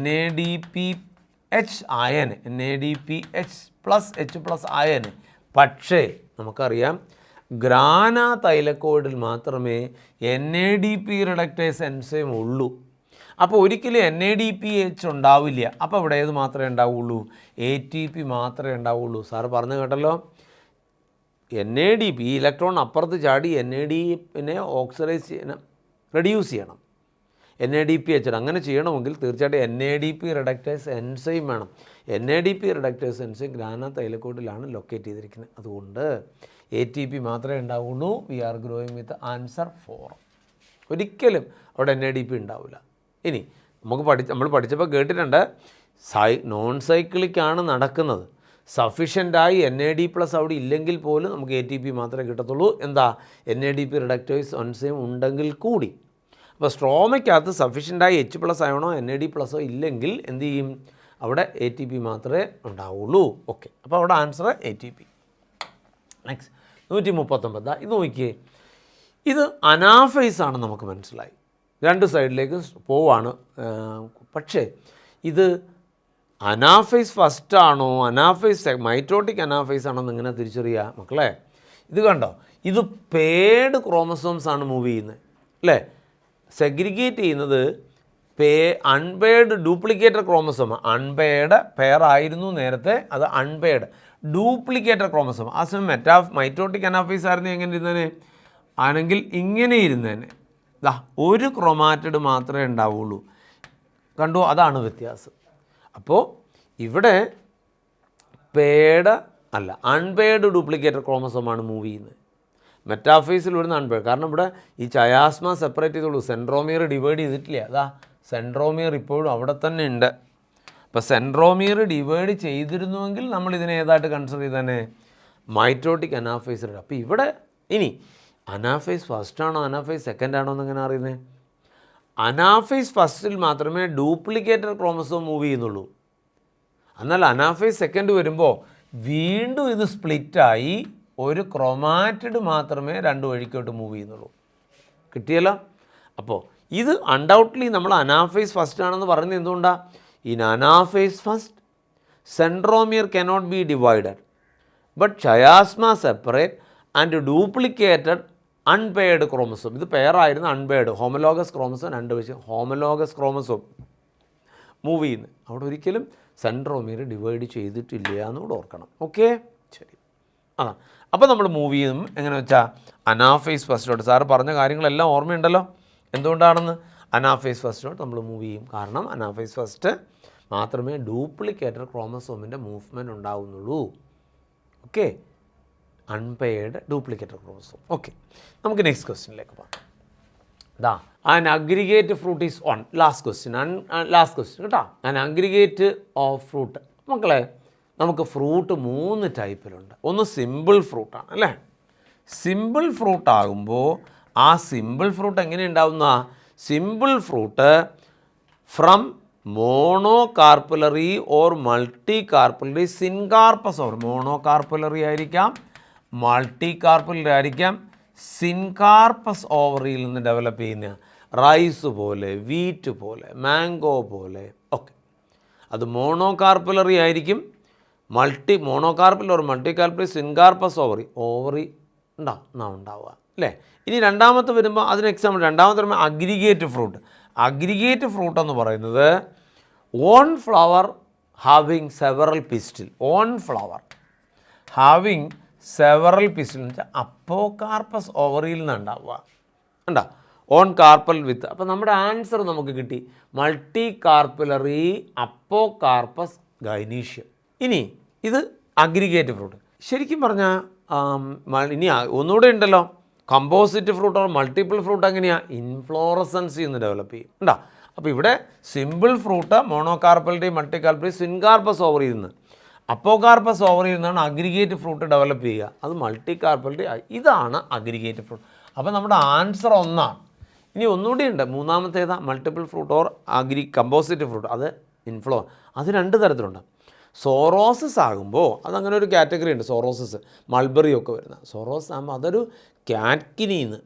NADPH അയന് NADPH+H+ അയന്. പക്ഷേ നമുക്കറിയാം ഗ്രാന തൈലക്കോയിഡിൽ മാത്രമേ NADP റിഡക്റ്റേസ് എൻസൈം ഉള്ളൂ. അപ്പോൾ ഒരിക്കലും NADPH ഉണ്ടാവില്ല. അപ്പോൾ ഇവിടെ ഏത് മാത്രമേ ഉണ്ടാവുള്ളൂ? ATP മാത്രമേ ഉണ്ടാവുള്ളൂ. സാറ് പറഞ്ഞു കേട്ടല്ലോ, NADP ഈ ഇലക്ട്രോൺ അപ്പുറത്ത് ചാടി NADPനെ ഓക്സിഡൈസ് ചെയ്യണം, റെഡ്യൂസ് ചെയ്യണം. NADPH അങ്ങനെ ചെയ്യണമെങ്കിൽ തീർച്ചയായിട്ടും NADP റിഡക്റ്റേസ് എൻസൈം വേണം. NADP റിഡക്റ്റേസ് എൻസൈം ഗ്രാന തൈലക്കോയിഡിലാണ് ലൊക്കേറ്റ് ചെയ്തിരിക്കുന്നത്. അതുകൊണ്ട് ATP മാത്രമേ ഉണ്ടാവുള്ളൂ. We are growing with answer 4. ഒരിക്കലും അവിടെ NADP ഉണ്ടാവില്ല. ഇനി നമ്മൾ പഠിച്ചപ്പോൾ കേട്ടിട്ടുണ്ട്, നോൺ സൈക്ലിക്കാണ് നടക്കുന്നത്. സഫിഷ്യൻ്റായി NAD+ അവിടെ ഇല്ലെങ്കിൽ പോലും നമുക്ക് ATP മാത്രമേ കിട്ടത്തുള്ളൂ. എന്താ? NADP റിഡക്റ്റേസ് എൻസൈം ഉണ്ടെങ്കിൽ കൂടി. അപ്പോൾ സ്ട്രോമയ്ക്കകത്ത് സഫിഷ്യൻ്റായി H+ അയണോ NAD+ ഇല്ലെങ്കിൽ എന്ത് ചെയ്യും? അവിടെ ATP മാത്രമേ ഉണ്ടാവുള്ളൂ. ഓക്കെ, അപ്പോൾ അവിടെ ആൻസർ ATP. നെക്സ്റ്റ് 139. ഇത് നോക്കിയേ, ഇത് അനാഫേസ് ആണ് നമുക്ക് മനസ്സിലായി. രണ്ട് സൈഡിലേക്ക് പോവാണ്. പക്ഷേ ഇത് അനാഫേസ് ഫസ്റ്റ് ആണോ അനാഫേസ് മൈറ്റോട്ടിക് അനാഫേസ് ആണോ എന്ന് ഇങ്ങനെ തിരിച്ചറിയുക മക്കളെ? ഇത് കണ്ടോ, ഇത് പേഡ് ക്രോമസോംസ് ആണ് മൂവ് ചെയ്യുന്നത് അല്ലേ? സെഗ്രിഗേറ്റ് ചെയ്യുന്നത് unpaired duplicated chromosome. Unpaired pair ആയിരുന്നു നേരത്തെ, അത് അൺപെയർഡ് ഡ്യൂപ്ലിക്കേറ്റർ ക്രോമസോം. ആ സമയം മൈറ്റോട്ടിക് അനാഫേസ് ആയിരുന്നു എങ്ങനെ ഇരുന്നേനെ? ആണെങ്കിൽ ഇങ്ങനെ ഇരുന്നേനെ. ദാ ഒരു ക്രോമാറ്റിഡ് മാത്രമേ ഉണ്ടാവുള്ളൂ. കണ്ടു, അതാണ് വ്യത്യാസം. അപ്പോൾ ഇവിടെ പെയർഡ് അല്ല, അൺപെയർഡ് ഡ്യൂപ്ലിക്കേറ്റർ ക്രോമസോമാണ് മൂവ് ചെയ്യുന്നത്. മെറ്റാഫേസിൽ വരുന്ന അൺപെയർഡ്. കാരണം ഇവിടെ ഈ ചയാസ്മ സെപ്പറേറ്റ് ചെയ്തുള്ളൂ, സെൻട്രോമിയർ ഡിവൈഡ് ചെയ്തിട്ടില്ല. അതാ സെൻട്രോമിയർ ഇപ്പോഴും അവിടെ തന്നെ ഉണ്ട്. അപ്പോൾ സെൻട്രോമിയർ ഡിവൈഡ് ചെയ്തിരുന്നുവെങ്കിൽ നമ്മൾ ഇതിനെ ഏതായിട്ട് കൺസിഡർ ചെയ്തേനെ? മൈറ്റോട്ടിക് അനാഫേസിൽ. അപ്പോൾ ഇവിടെ ഇനി അനാഫേസ് ഫസ്റ്റ് ആണോ അനാഫേസ് സെക്കൻഡ് ആണോ എന്നെങ്ങനെ അറിയുന്നത്? അനാഫേസ് ഫസ്റ്റിൽ മാത്രമേ ഡ്യൂപ്ലിക്കേറ്റർ ക്രോമസോം മൂവ് ചെയ്യുന്നുള്ളൂ. എന്നാൽ അനാഫേസ് സെക്കൻഡ് വരുമ്പോൾ വീണ്ടും ഇത് സ്പ്ലിറ്റായി ഒരു ക്രോമാറ്റിഡ് മാത്രമേ രണ്ട് വഴിക്കോട്ട് മൂവ് ചെയ്യുന്നുള്ളൂ. കിട്ടിയല്ലോ? അപ്പോൾ ഇത് അൺഡൗട്ട്ലി നമ്മൾ അനാഫേസ് ഫസ്റ്റ് ആണെന്ന് പറയുന്നത് എന്തുകൊണ്ടാണ്? In anaphase first centromere cannot be divided but chiasma separate and duplicated unpaired chromosome. ഇത് പെയറായിരുന്നു, അൺപെയർഡ് ഹോമലോഗസ് ക്രോമസോം, രണ്ട് വശം ഹോമലോഗസ് ക്രോമസോം മൂവ് ചെയ്യുന്നു. അവിടെ ഒരിക്കലും സെൻട്രോമിയർ ഡിവൈഡ് ചെയ്തിട്ടില്ല എന്നുകൂടെ ഓർക്കണം. ഓക്കെ, ശരി. അപ്പോൾ നമ്മൾ മൂവ് ചെയ്യും എങ്ങനെ വെച്ചാൽ അനാഫേസ് ഫസ്റ്റിലോട്ട്. സാറ് പറഞ്ഞ കാര്യങ്ങളെല്ലാം ഓർമ്മയുണ്ടല്ലോ എന്തുകൊണ്ടാണെന്ന്? അനാഫേസ് ഫസ്റ്റിലോട്ട് നമ്മൾ മൂവ് ചെയ്യും. കാരണം അനാഫേസ് ഫസ്റ്റ് മാത്രമേ ഡ്യൂപ്ലിക്കേറ്റർ ക്രോമസോമിൻ്റെ മൂവ്മെൻറ്റ് ഉണ്ടാവുന്നുള്ളൂ. Okay, unpaired duplicated chromosome. Okay, നമുക്ക് നെക്സ്റ്റ് ക്വസ്റ്റ്യനിലേക്ക് പോകാം. ദാ an aggregate fruit is on. Last question കേട്ടോ. An aggregate of fruit. മക്കളെ, നമുക്ക് ഫ്രൂട്ട് 3 ടൈപ്പിലുണ്ട്. ഒന്ന് സിമ്പിൾ ഫ്രൂട്ടാണ് അല്ലേ? സിമ്പിൾ ഫ്രൂട്ട് ആകുമ്പോൾ ആ സിമ്പിൾ ഫ്രൂട്ട് എങ്ങനെ ഉണ്ടാവുന്ന? Simple fruit from monocarpellary or multicarpellary syncarpous or monocarpellary ആയിരിക്കാം, മൾട്ടി കാർപ്പുലറി ആയിരിക്കാം, സിൻകാർപ്പസ് ഓവറിയിൽ നിന്ന് ഡെവലപ്പ് ചെയ്യുന്ന റൈസ് പോലെ, വീറ്റ് പോലെ, മാംഗോ പോലെ ഒക്കെ. അത് മോണോകാർപ്പുലറി ആയിരിക്കും, മോണോകാർപ്പുലർ or multicarpellary syncarpous ovary ഉണ്ടാവുക അല്ലേ? ഇനി രണ്ടാമത്തെ വരുമ്പോൾ അതിന് എക്സാമ്പിൾ, രണ്ടാമത്തെ വരുമ്പോൾ അഗ്രിഗേറ്റ് ഫ്രൂട്ട്. അഗ്രിഗേറ്റ് ഫ്രൂട്ട് എന്ന് പറയുന്നത് on flower having several pistil. On flower having several pistil എന്ന് വെച്ചാൽ അപ്പോകാർപ്പസ് ഓവറിയിൽ നിന്ന് ഉണ്ടാവുക. ഉണ്ടോ? ഓൺ കാർപ്പൽ വിത്ത്. അപ്പോൾ നമ്മുടെ ആൻസർ നമുക്ക് കിട്ടി, മൾട്ടി കാർപ്പുലറി അപ്പോകാർപ്പസ് ഗൈനീഷ്യം. ഇനി ഇത് അഗ്രിഗേറ്റ് ഫ്രൂട്ട്. ശരിക്കും പറഞ്ഞാൽ ഇനി ഒന്നുകൂടെ ഉണ്ടല്ലോ, composite fruit or multiple fruit എങ്ങനെയാണ്? ഇൻഫ്ലോറസൻസിൽ നിന്ന് ഡെവലപ്പ് ചെയ്യും. ഉണ്ടോ? അപ്പോൾ ഇവിടെ simple fruit monocarpellary, multicarpellary, syncarpous ഓവറിൽ നിന്ന്, അപ്പോകാർപ്പസ് ഓവറിൽ നിന്നാണ് അഗ്രിഗേറ്റ് ഫ്രൂട്ട് ഡെവലപ്പ് ചെയ്യുക. അത് മൾട്ടി കാർപ്പലറി. ഇതാണ് അഗ്രിഗേറ്റ് ഫ്രൂട്ട്. അപ്പോൾ നമ്മുടെ ആൻസർ 1 ആണ്. ഇനി ഒന്നുകൂടി ഉണ്ട്, മൂന്നാമത്തേതാ? Multiple fruit or composite fruit. അത് ഇൻഫ്ലോ. അത് രണ്ട് തരത്തിലുണ്ട്. സോറോസിസ് ആകുമ്പോൾ അതങ്ങനെ ഒരു കാറ്റഗറി ഉണ്ട്. സോറോസിസ് മൾബറി ഒക്കെ വരുന്ന സോറോസിസ് ആകുമ്പോൾ അതൊരു കാറ്റ്കിനിയിൽ നിന്ന്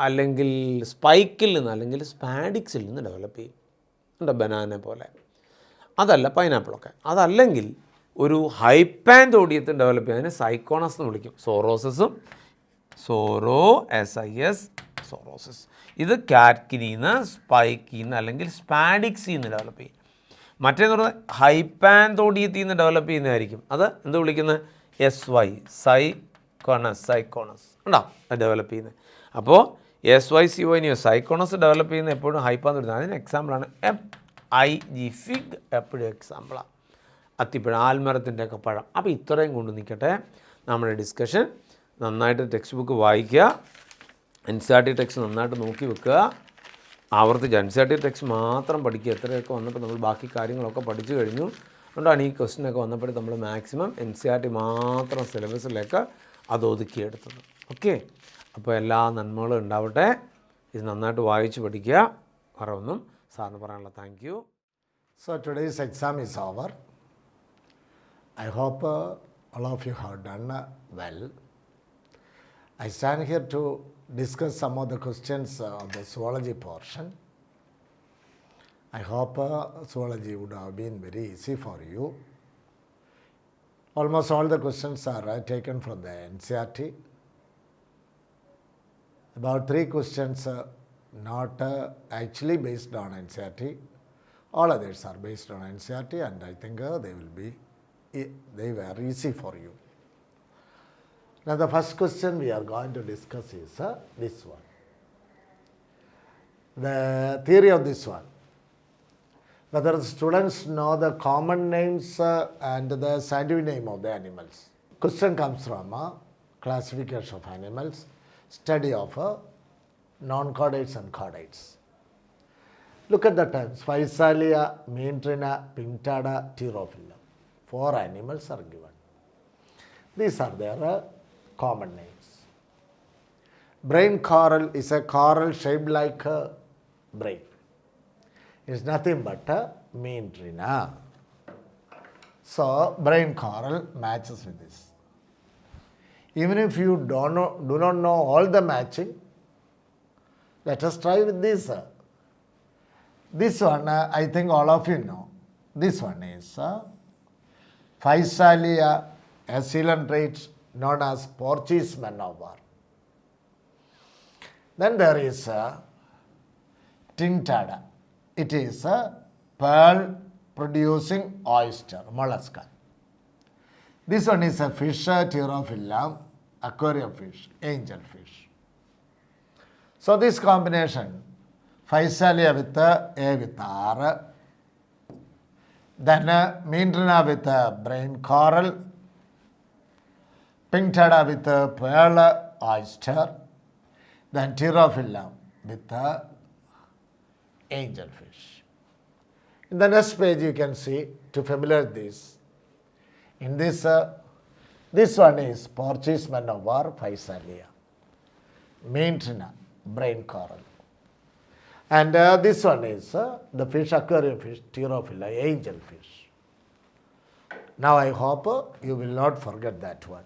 അല്ലെങ്കിൽ സ്പൈക്കിൽ നിന്ന് അല്ലെങ്കിൽ സ്പാഡിക്സിൽ നിന്ന് ഡെവലപ്പ് ചെയ്യും. ഉണ്ട് ബനാന പോലെ. അതല്ല പൈനാപ്പിളൊക്കെ. അതല്ലെങ്കിൽ ഒരു ഹൈപ്പാൻതോഡിയത്തിൽ ഡെവലപ്പ് ചെയ്യും. അതിനെ സൈക്കോണസ് എന്ന് വിളിക്കും. സോറോസിസും SIS സോറോസിസ്. ഇത് കാറ്റ്കിനിന്ന് സ്പൈക്കിന്ന് അല്ലെങ്കിൽ സ്പാഡിക്സിൽ നിന്ന് ഡെവലപ്പ് ചെയ്യും. മറ്റേന്ന് പറഞ്ഞാൽ ഹൈപ്പാൻതോഡിയത്തിൽ നിന്ന് ഡെവലപ്പ് ചെയ്യുന്നതായിരിക്കും. അത് എന്ത് വിളിക്കുന്നത്? SY സൈക്കോണസ് ഉണ്ടോ അത് ഡെവലപ്പ് ചെയ്യുന്നത്. അപ്പോൾ SYCONE സൈക്കോണസ് ഡെവലപ്പ് ചെയ്യുന്ന എപ്പോഴും ഹൈപ്പാൻതോഡിയ. അതിന് എക്സാമ്പിളാണ് FIG ഫിഗ്. എപ്പോഴും എക്സാമ്പിളാണ്. അത്തിപ്പഴം, ആൽമരത്തിൻ്റെ ഒക്കെ പഴം. അപ്പോൾ ഇത്രയും കൊണ്ട് നിൽക്കട്ടെ നമ്മുടെ ഡിസ്കഷൻ. നന്നായിട്ട് ടെക്സ്റ്റ് ബുക്ക് വായിക്കുക, NCERT ടെക്സ്റ്റ് നന്നായിട്ട് നോക്കി വെക്കുക, ആവർത്തിച്ച് NCERT ടെക്സ്റ്റ് മാത്രം പഠിക്കുക. എത്രയൊക്കെ വന്നപ്പോൾ നമ്മൾ ബാക്കി കാര്യങ്ങളൊക്കെ പഠിച്ചു കഴിഞ്ഞു. അതുകൊണ്ടാണ് ഈ ക്വസ്റ്റ്യനൊക്കെ വന്നപ്പോൾ നമ്മൾ മാക്സിമം NCERT മാത്രം സിലബസിലേക്ക് അത് ഒതുക്കിയെടുത്തത്. ഓക്കെ, അപ്പോൾ എല്ലാ നന്മകളും ഉണ്ടാവട്ടെ. ഇത് നന്നായിട്ട് വായിച്ച് പഠിക്കുക. വേറെ ഒന്നും സാറിന് പറയാനുള്ള. Thank you. So today's exam is over. I hope all of you have done well. I stand here to discuss some of the questions of the zoology portion. I hope zoology would have been very easy for you. Almost all the questions are taken from the NCERT. About 3 questions not actually based on NCERT. All others are based on NCERT, and I think they were easy for you. Now the first question we are going to discuss is this one. The theory of this one. Whether the students know the common names and the scientific name of the animals. Question comes from classification of animals, study of non-chordates and chordates. Look at the terms: Physalia, Meantrina, Pinctada, Pterophylla. 4 animals are given. These are their common names. Brain coral is a coral shaped like a brain. It's nothing but a Meantrina. So brain coral matches with this. Even if you do not know all the matching, let us try with this. This one, I think all of you know. This one is Physalia accelerate, known as Portuguese man of war. Then there is Pinctada. It is a pearl producing oyster, mollusca. This one is a fish, Pterophylla, aquarium fish, angel fish. So this combination, Physalia with A with R, then Meantrina with brain coral, Pinctada with pearl oyster, then Pterophylla with angel fish. In the next page you can see, to familiarize this, in this, this one is Portuguese man of war, Physalia, Meantrina, brain coral. And this one is the fish, aquarium fish, Pterophylla, angel fish. Now I hope you will not forget that one.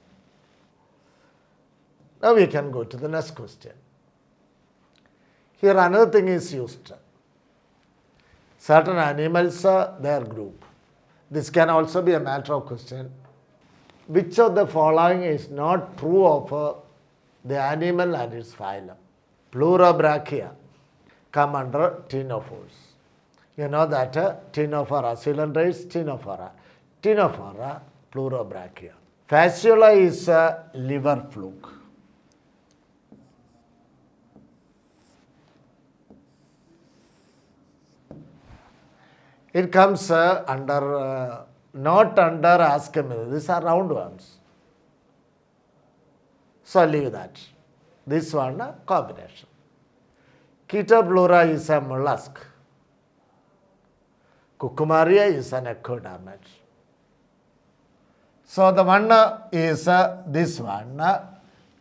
Now we can go to the next question. Here another thing is used. Certain animals, their group. This can also be a matter of question. Which of the following is not true of the animal and its phylum? Pleurobrachia come under ctenophores. You know that Ctenophora, Coelenterales, Ctenophora, Pleurobrachia. Fasciola is a liver fluke. It comes under, not under Ascomyces. These are roundworms. So leave that. This one, combination. Chaetopleura is a mollusk. Cucumaria is an ectodermat. So the one is this one.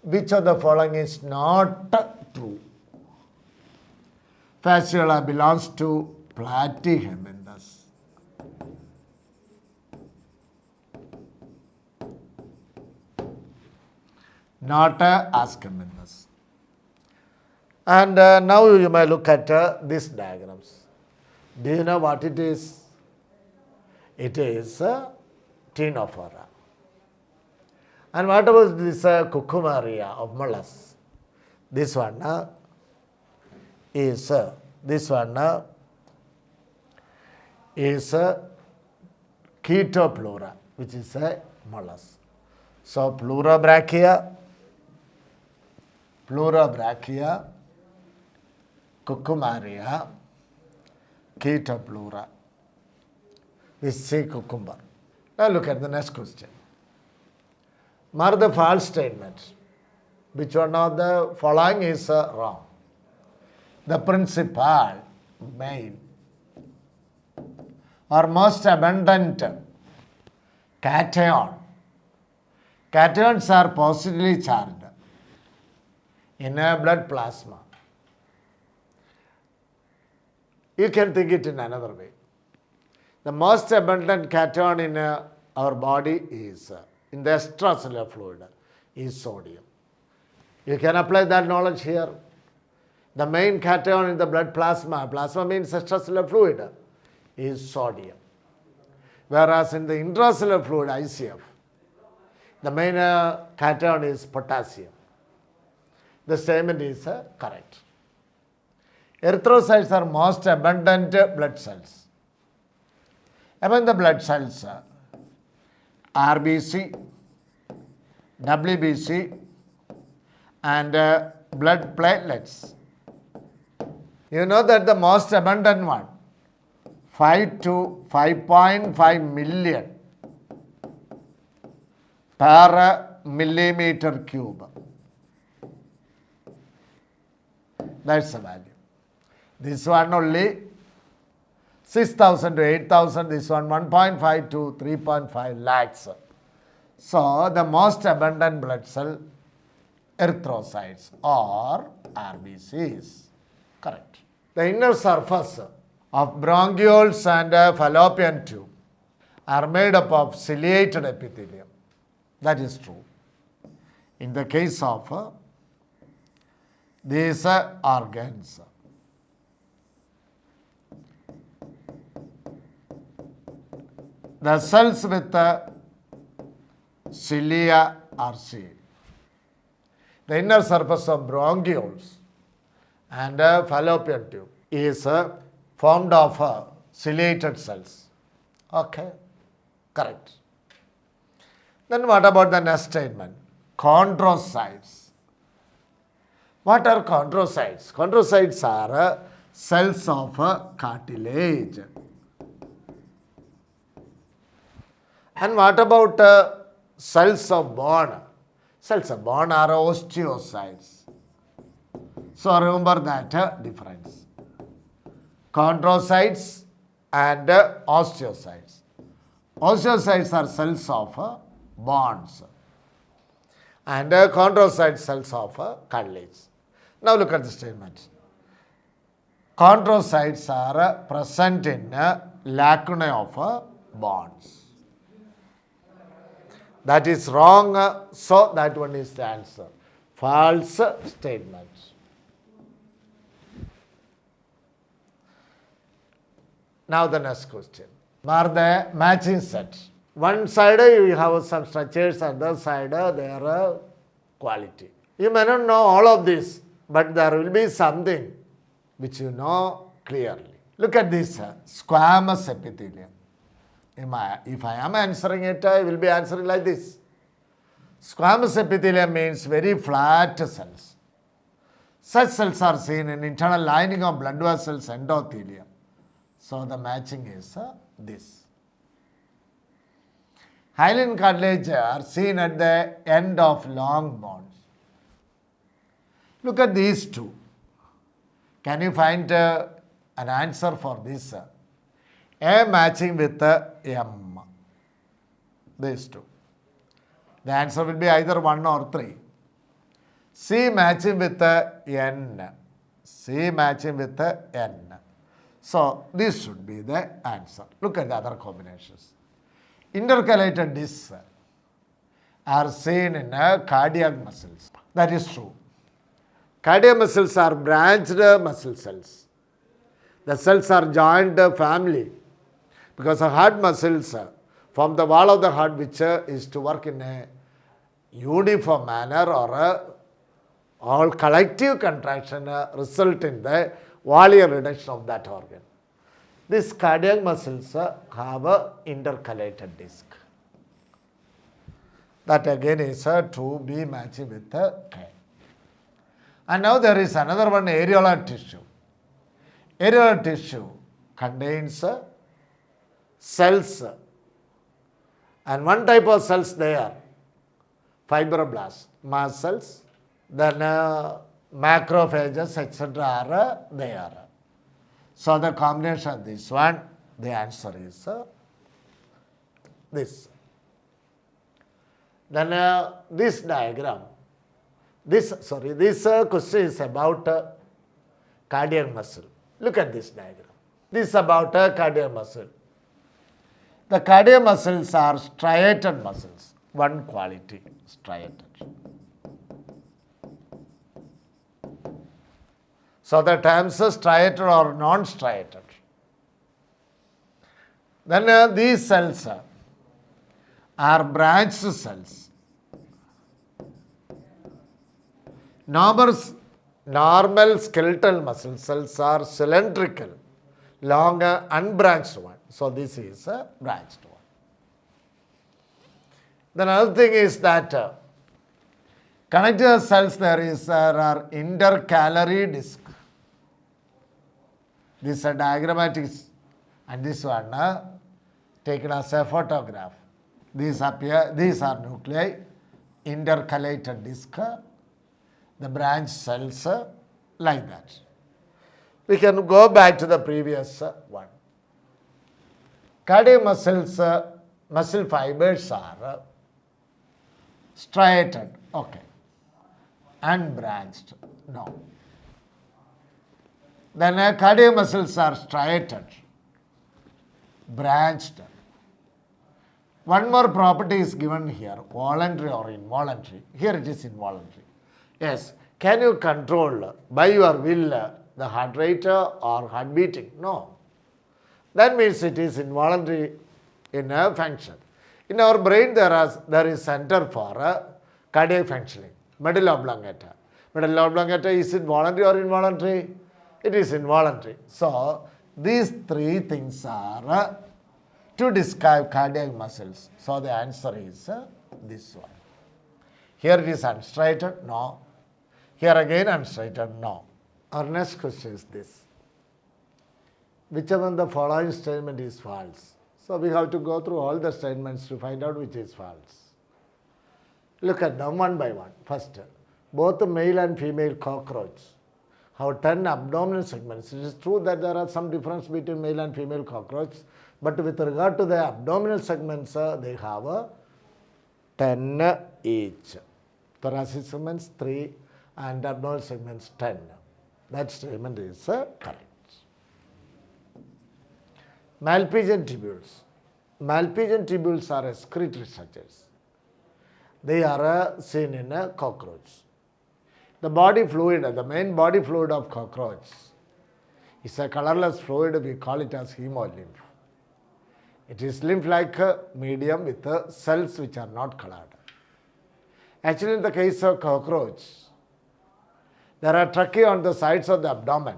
Which of the following is not true? Fasciola belongs to Platyhelminthes. not as given in this. And now you may look at these diagrams. Do you know what it is? It is ctenophora. And what about this cucumaria of mollusks? This one is Chaetopleura, which is a mollusk. So Pleurobrachia, Cucumaria, Chaetopleura. We see cucumber. Now look at the next question. Mark the false statement. Which one of the following is wrong? The principal, main, or most abundant cation. Cations are positively charged in a blood plasma. You can think it in another way. The most abundant cation in our body is, in the extracellular fluid, is sodium. You can apply that knowledge here. The main cation in the blood plasma means extracellular fluid, is sodium. Whereas in the intracellular fluid, ICF, the main cation is potassium. The statement is correct. Erythrocytes are most abundant blood cells. Among the blood cells, RBC, WBC, and blood platelets. You know that the most abundant one, 5 to 5.5 million per millimeter cube. That's the value. This one only 6,000 to 8,000, this one 1.5 to 3.5 lakhs. So the most abundant blood cell, erythrocytes or RBCs. Correct. The inner surface of bronchioles and fallopian tube are made up of ciliated epithelium. That is true. In the case of these organs, the cells with cilia are sealed. The inner surface of bronchioles and fallopian tube is formed of ciliated cells. Okay, correct. Then what about the next statement? Chondrocytes. What are chondrocytes? Chondrocytes are cells of cartilage. And what about cells of bone? Cells of bone are osteocytes. So remember that difference. Chondrocytes and osteocytes. Osteocytes are cells of bones. And chondrocytes cells of cartilage. Now look at the statement. Chondrocytes are present in lacunae of bones. That is wrong, so that one is the answer. False statement. Now the next question. Mark the matching set. One side you have some structures, other side their quality. You may not know all of this, but there will be something which you know clearly. Look at this squamous epithelium. If I am answering it, I will be answering like this. Squamous epithelium means very flat cells. Such cells are seen in internal lining of blood vessels endothelium. So the matching is this. Hyaline cartilage are seen at the end of long bones. Look at these two. Can you find an answer for this? A matching with M. These two. The answer will be either 1 or 3. C matching with N. C matching with N. So this should be the answer. Look at the other combinations. Intercalated discs are seen in cardiac muscles. That is true. Cardiac muscles are branched muscle cells. The cells are joined family because the heart muscles form the wall of the heart, which is to work in a uniform manner, or all collective contraction result in the volume reduction of that organ. These cardiac muscles have a intercalated disc. That again is to be matched with K. And now there is another one, areolar tissue. Areolar tissue contains cells, and one type of cells they are fibroblasts, mast cells, then macrophages, etc. are there. So the combination of this one, the answer is this. Then this diagram, this question is about cardiac muscle. Look at this diagram. This is about cardiac muscle. The cardiac muscles are striated muscles. One quality, striated. So the terms striated or non-striated. Then these cells are branched cells. Normal skeletal muscle cells are cylindrical, long unbranched one. So this is a branched one. The another thing is that connected cells there are intercalary disc. This is a diagrammatic, and this one taken as a photograph. These appear, these are nuclei, intercalated disc, the branch cells like that. We can go back to the previous one. Cardiac muscles, muscle fibers are striated, okay, unbranched, no. Then cardiac muscles are striated, branched. One more property is given here, voluntary or involuntary. Here it is involuntary. Yes, can you control by your will the heart rate or heart beating? No. That means it is involuntary in a function. In our brain there is center for cardiac functioning, medulla oblongata. Medulla oblongata, is it voluntary or involuntary? It is involuntary. So these three things are to describe cardiac muscles. So the answer is this one. Here it is unstriated, no. Here again unstriated, no. Our next question is this. Which among the following statement is false? So we have to go through all the statements to find out which is false. Look at them one by one. First, both the male and female cockroach have 10 abdominal segments. It is true that there are some difference between male and female cockroach, but with regard to the abdominal segments, they have 10 each. Thoracic segments 3 and abdominal segments 10. That statement is correct. Malpighian tubules. Malpighian tubules are excretory structures. They are seen in a cockroach. The body fluid, the main body fluid of cockroach is a colorless fluid. We call it as hemolymph. It is lymph-like medium with cells which are not colored. Actually, in the case of cockroach, there are tracheae on the sides of the abdomen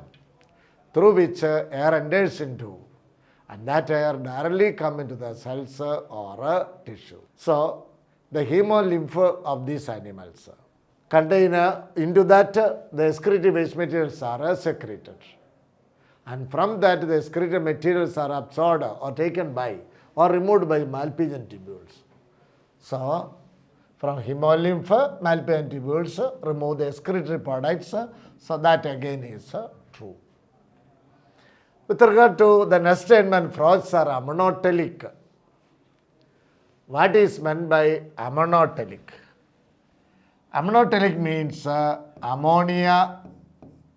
through which air enters into, and that air directly comes into the cells or tissue. So, the hemolymph of these animals contain into that the excretory waste materials are secreted, and from that the excretory materials are absorbed or taken by or removed by Malpighian tubules. So, from hemolymph, Malpighian tubules remove the excretory products, so that again is true. With regard to the next statement, frogs are ammonotelic. What is meant by ammonotelic? Ammonotelic means ammonia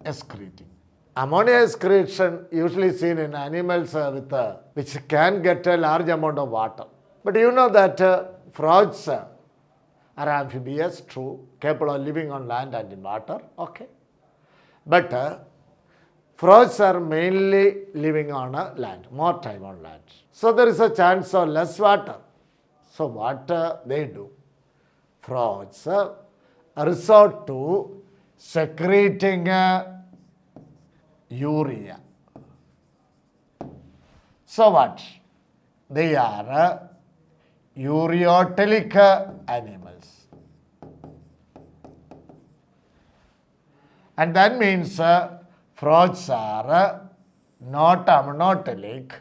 excreting. Ammonia excretion usually seen in animals which can get a large amount of water. But you know that frogs are amphibious, true, capable of living on land and in water, okay. But frogs are mainly living on land, more time on land. So there is a chance of less water. So what they do? Frogs resort to secreting urea. So what? They are ureotelic animals. And that means frogs are not amnotelic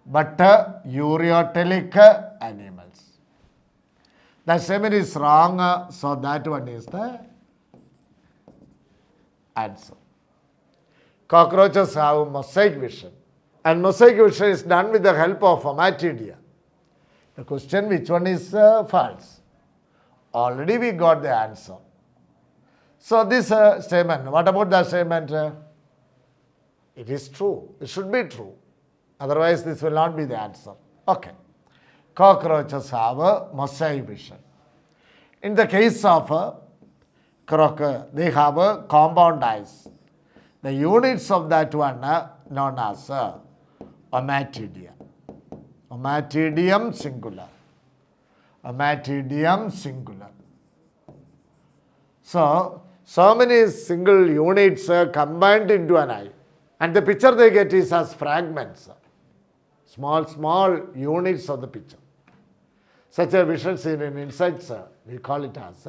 but ureotelic animals. The statement is wrong, so that one is the answer. Cockroaches have mosaic vision, and mosaic vision is done with the help of ommatidia. The question, which one is false? Already we got the answer. So this statement, what about the statement? It is true. It should be true. Otherwise this will not be the answer. Okay. Cockroaches have mosaic vision. In the case of croc, they have compound eyes. The units of that one are known as ommatidia. Ommatidium singular. Ommatidium singular. So many single units combined into an eye. And the picture they get is as fragments. Small units of the picture. Such a vision seen in insects, we call it as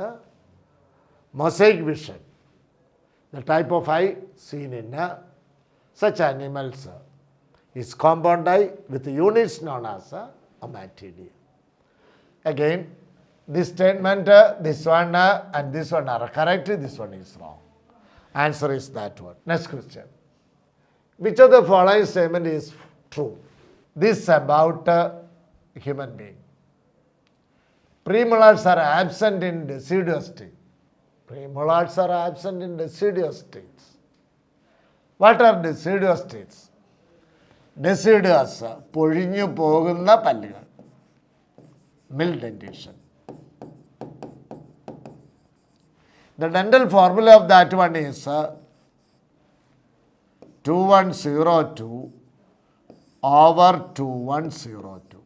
mosaic vision. The type of eye seen in such animals is compound eye with units known as ommatidia. Again, this statement, this one and this one are correct, this one is wrong. Answer is that one. Next question. Which of the following statement is true? This about human being. Premolars are absent in deciduous state. Premolars are absent in deciduous states. What are deciduous states? Deciduous, പൊഴിഞ്ഞു പോകുന്ന പല്ലുകൾ. Mild dentition. The dental formula of that one is 2102 over 2102.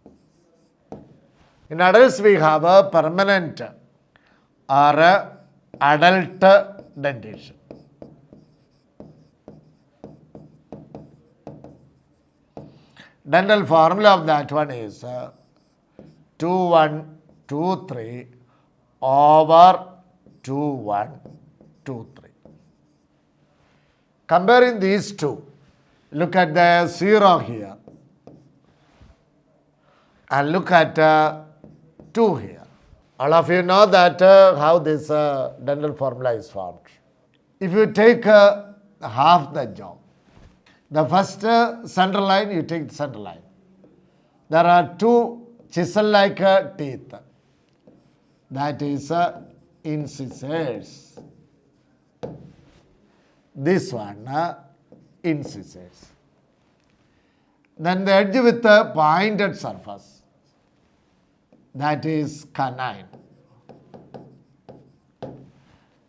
In adults, we have a permanent or adult dentition. Dental formula of that one is 2123 over 2123. Comparing these two, look at the 0 here and look at 2 here. All of you know that how this dental formula is formed. If you take half the jaw, the first center line, you take the center line. There are 2 chisel-like teeth. That is incisors. This one, incisors. Then the edge with the pointed surface. That is canine.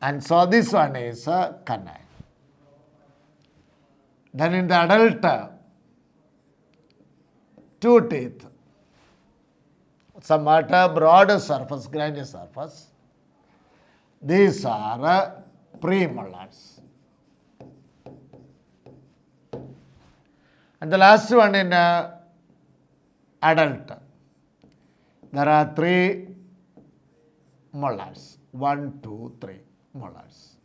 And so this one is canine. Then in the adult, 2 teeth. Somewhat broad surface, grainy surface. These are premolars. And the last one in adult, there are 3 molars. 1, 2, 3 molars.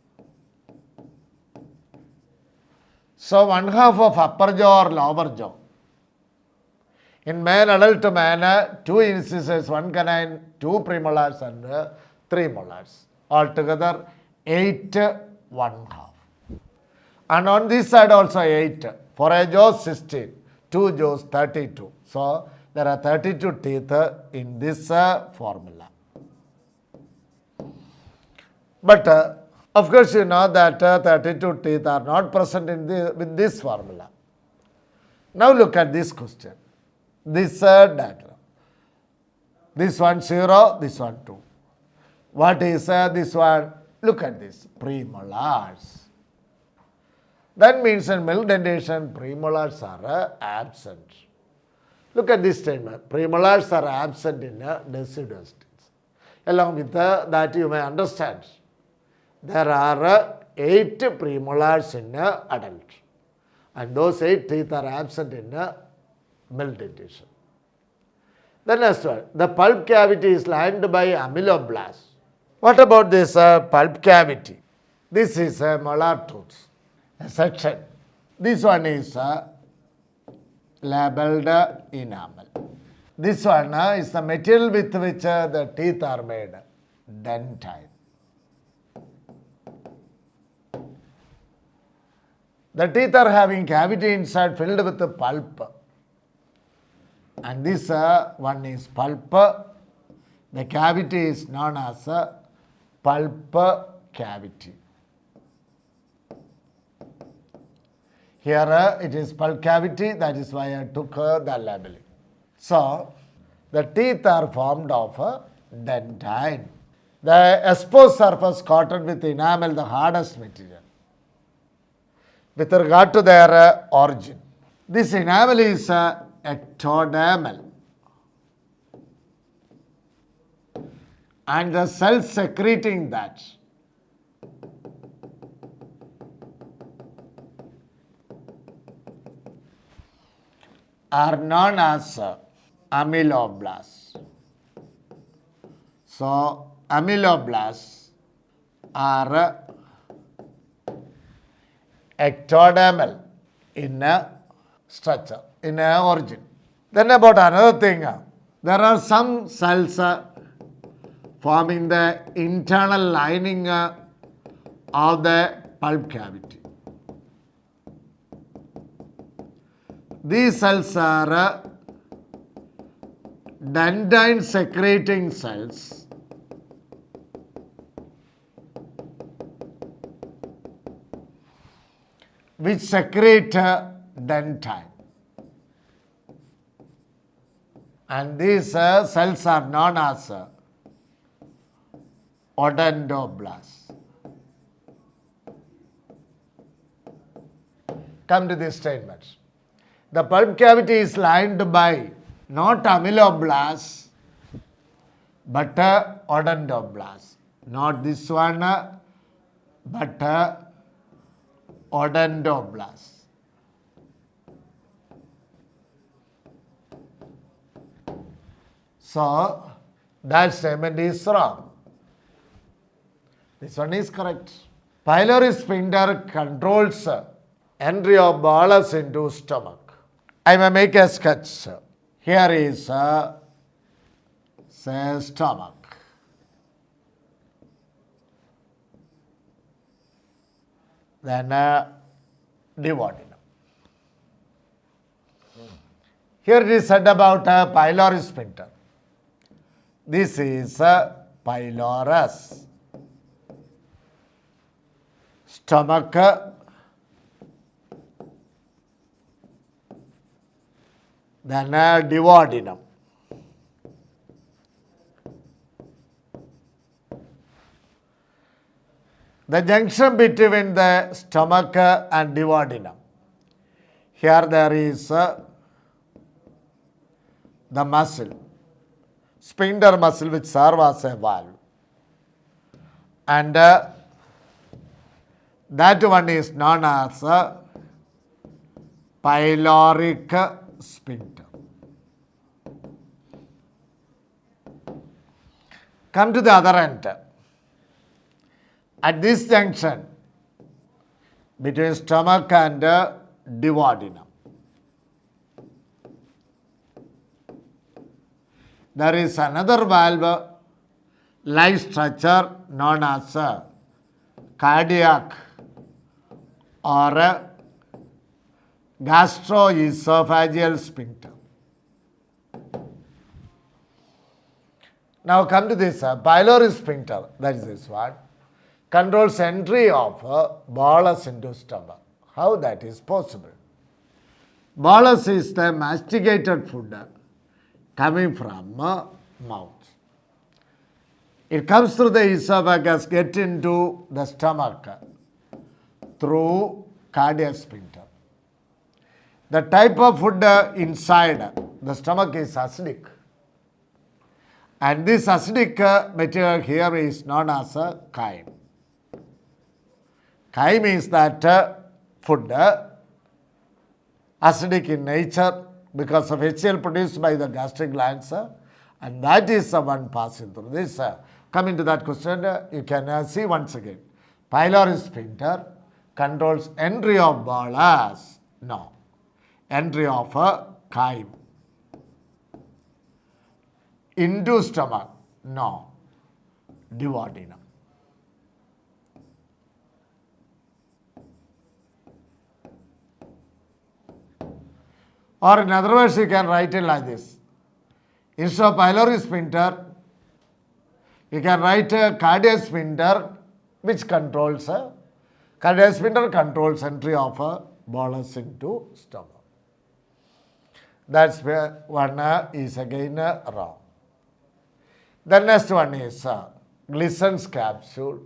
So 1/2 of upper jaw or lower jaw. In male, adult man, 2 incisors, 1 canine, 2 premolars and 3 molars. Altogether 8 1/2. And on this side also 8. For a jaw 16, 2 jaws 32. So there are 32 teeth in this formula. But of course you know that 32 teeth are not present in with this formula. Now look at this question. This diagram. This one 0, this one 2. What is this one? Look at this, premolars. That means in milk dentation, premolars are absent. Look at this statement. Premolars are absent in deciduous teeth. Along with that, you may understand there are 8 premolars in adult, and those 8 teeth are absent in milk dentition. The next one, the pulp cavity is lined by ameloblast. What about this pulp cavity? This is a molar tooth, a section. This one is labeled enamel. This one is the material with which the teeth are made, dentine. The teeth are having cavity inside filled with the pulp. And this one is pulp. The cavity is known as pulp cavity. Here it is pulp cavity, that is why I took the labeling. So, the teeth are formed of dentine. The exposed surface coated with enamel, the hardest material, with regard to their origin. This enamel is ectodermal, and the cells secreting that are known as ameloblasts. So, ameloblasts are ectodermal in structure, in origin. Then about another thing, there are some cells forming the internal lining of the pulp cavity. These cells are dentine secreting cells which secrete dentine, and these cells are known as odontoblasts. Come to this statement. The pulp cavity is lined by not ameloblasts but odontoblasts. Not this one but odontoblasts. So, that statement is wrong. This one is correct. Pylori sphincter controls entry of bolus into stomach. I may make a sketch. Here is say stomach. Then duodenum. Here it is said about pylori sphincter. This is pylorus. Stomach, then duodenum. The junction between the stomach and duodenum. Here there is the muscle, sphincter muscle, which serves as a valve. And that one is known as pyloric sphincter. Come to the other end. At this junction between stomach and duodenum, there is another valve like structure known as cardiac or gastroesophageal sphincter. Now come to this pylori sphincter, that is this one, controls entry of bolus into stomach. How that is possible? Bolus is the masticated food coming from mouth. It comes through the esophagus, get into the stomach through cardiac sphincter. The type of food inside the stomach is acidic. And this acidic material here is known as chyme. Chyme is that food acidic in nature because of HCl produced by the gastric glands, and that is the one passing through this. Coming to that question, you can see once again. Pylori sphincter controls entry of bolus. No. Entry of chyme. Into stomach. No. Duodenum. Or in other words, you can write it like this. Instead of pylori sphincter, you can write a cardiac sphincter which controls cardiac sphincter controls entry of a bolus into stomach. That's where one is again wrong. The next one is Glissen's capsule.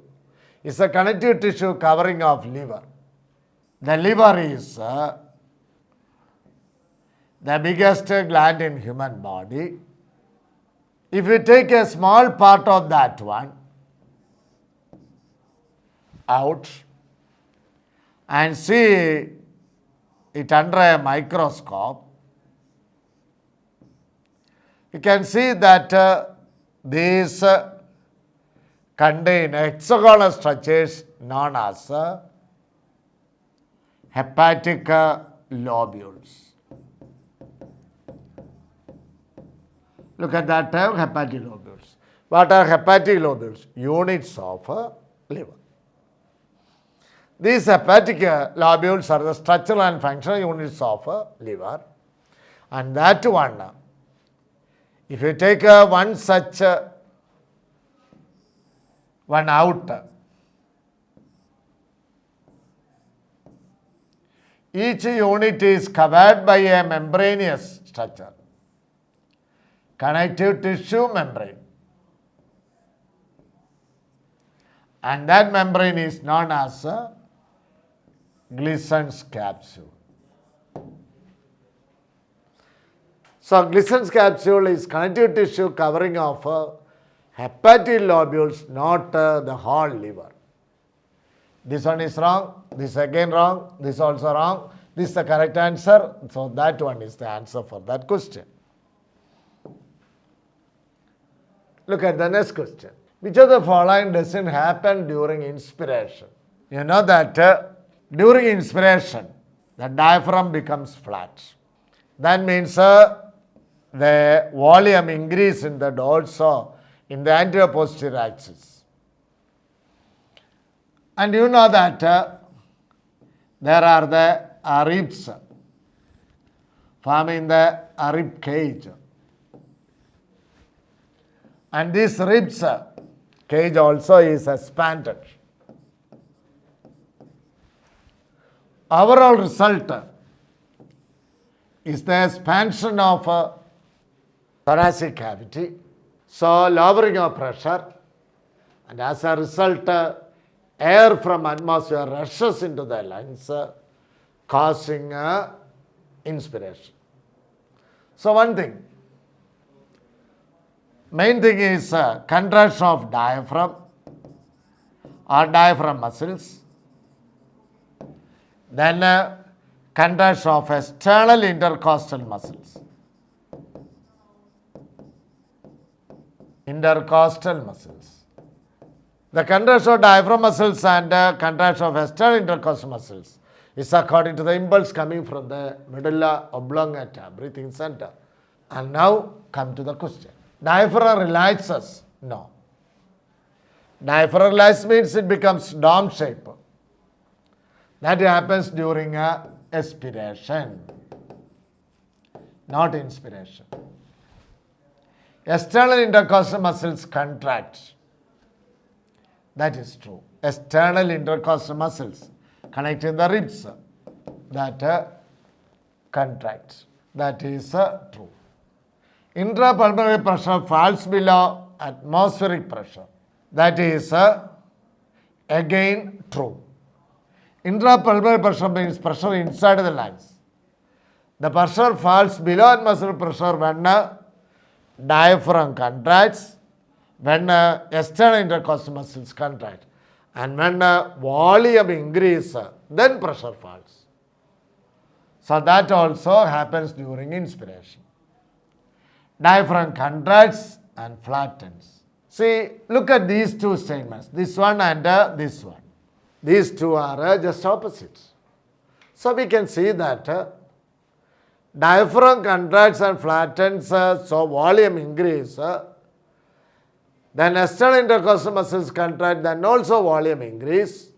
It's a connective tissue covering of liver. The liver is the biggest gland in human body. If you take a small part of that one out and see it under a microscope, you can see that these contain hexagonal structures known as hepatic lobules. Look at that term, hepatic lobules. What are hepatic lobules? Units of liver. These hepatic lobules are the structural and functional units of liver. And that one, if you take one such one out, each unit is covered by a membranous structure. Connective tissue membrane, and that membrane is known as Glissen's capsule. So Glissen's capsule is connective tissue covering of hepatic lobules, not the whole liver. This one is wrong, this again wrong, this also wrong, this is the correct answer, so that one is the answer for that question. Look at the next question. Which of the following doesn't happen during inspiration? You know that during inspiration, the diaphragm becomes flat. That means the volume increase in the dorso in the anterior posterior axis. And you know that there are the ribs forming the rib cage. And this ribs cage also is expanded. Overall result is the expansion of thoracic cavity, so lowering of pressure, and as a result air from atmosphere rushes into the lungs, causing inspiration. So one thing, main thing is contraction of diaphragm or diaphragm muscles, then contraction of external intercostal muscles. Intercostal muscles. The contraction of diaphragm muscles and contraction of external intercostal muscles is according to the impulse coming from the medulla oblongata, breathing center. And now come to the question. Diaphragm relaxes? No. Diaphragm relaxes means it becomes dome shape. That happens during expiration, not inspiration. External intercostal muscles contract. That is true. External intercostal muscles connecting the ribs, that contracts. That is true. Intrapulmonary pressure falls below atmospheric pressure. That is again true. Intrapulmonary pressure means pressure inside the lungs. The pressure falls below atmospheric pressure when diaphragm contracts, when external intercostal muscles contract, and when volume increases, then pressure falls. So that also happens during inspiration. Diaphragm contracts and flattens. See, look at these two statements, this one and this one. These two are just opposites. So we can see that diaphragm contracts and flattens, so volume increase. Then external intercostal muscles contract, then also volume increase.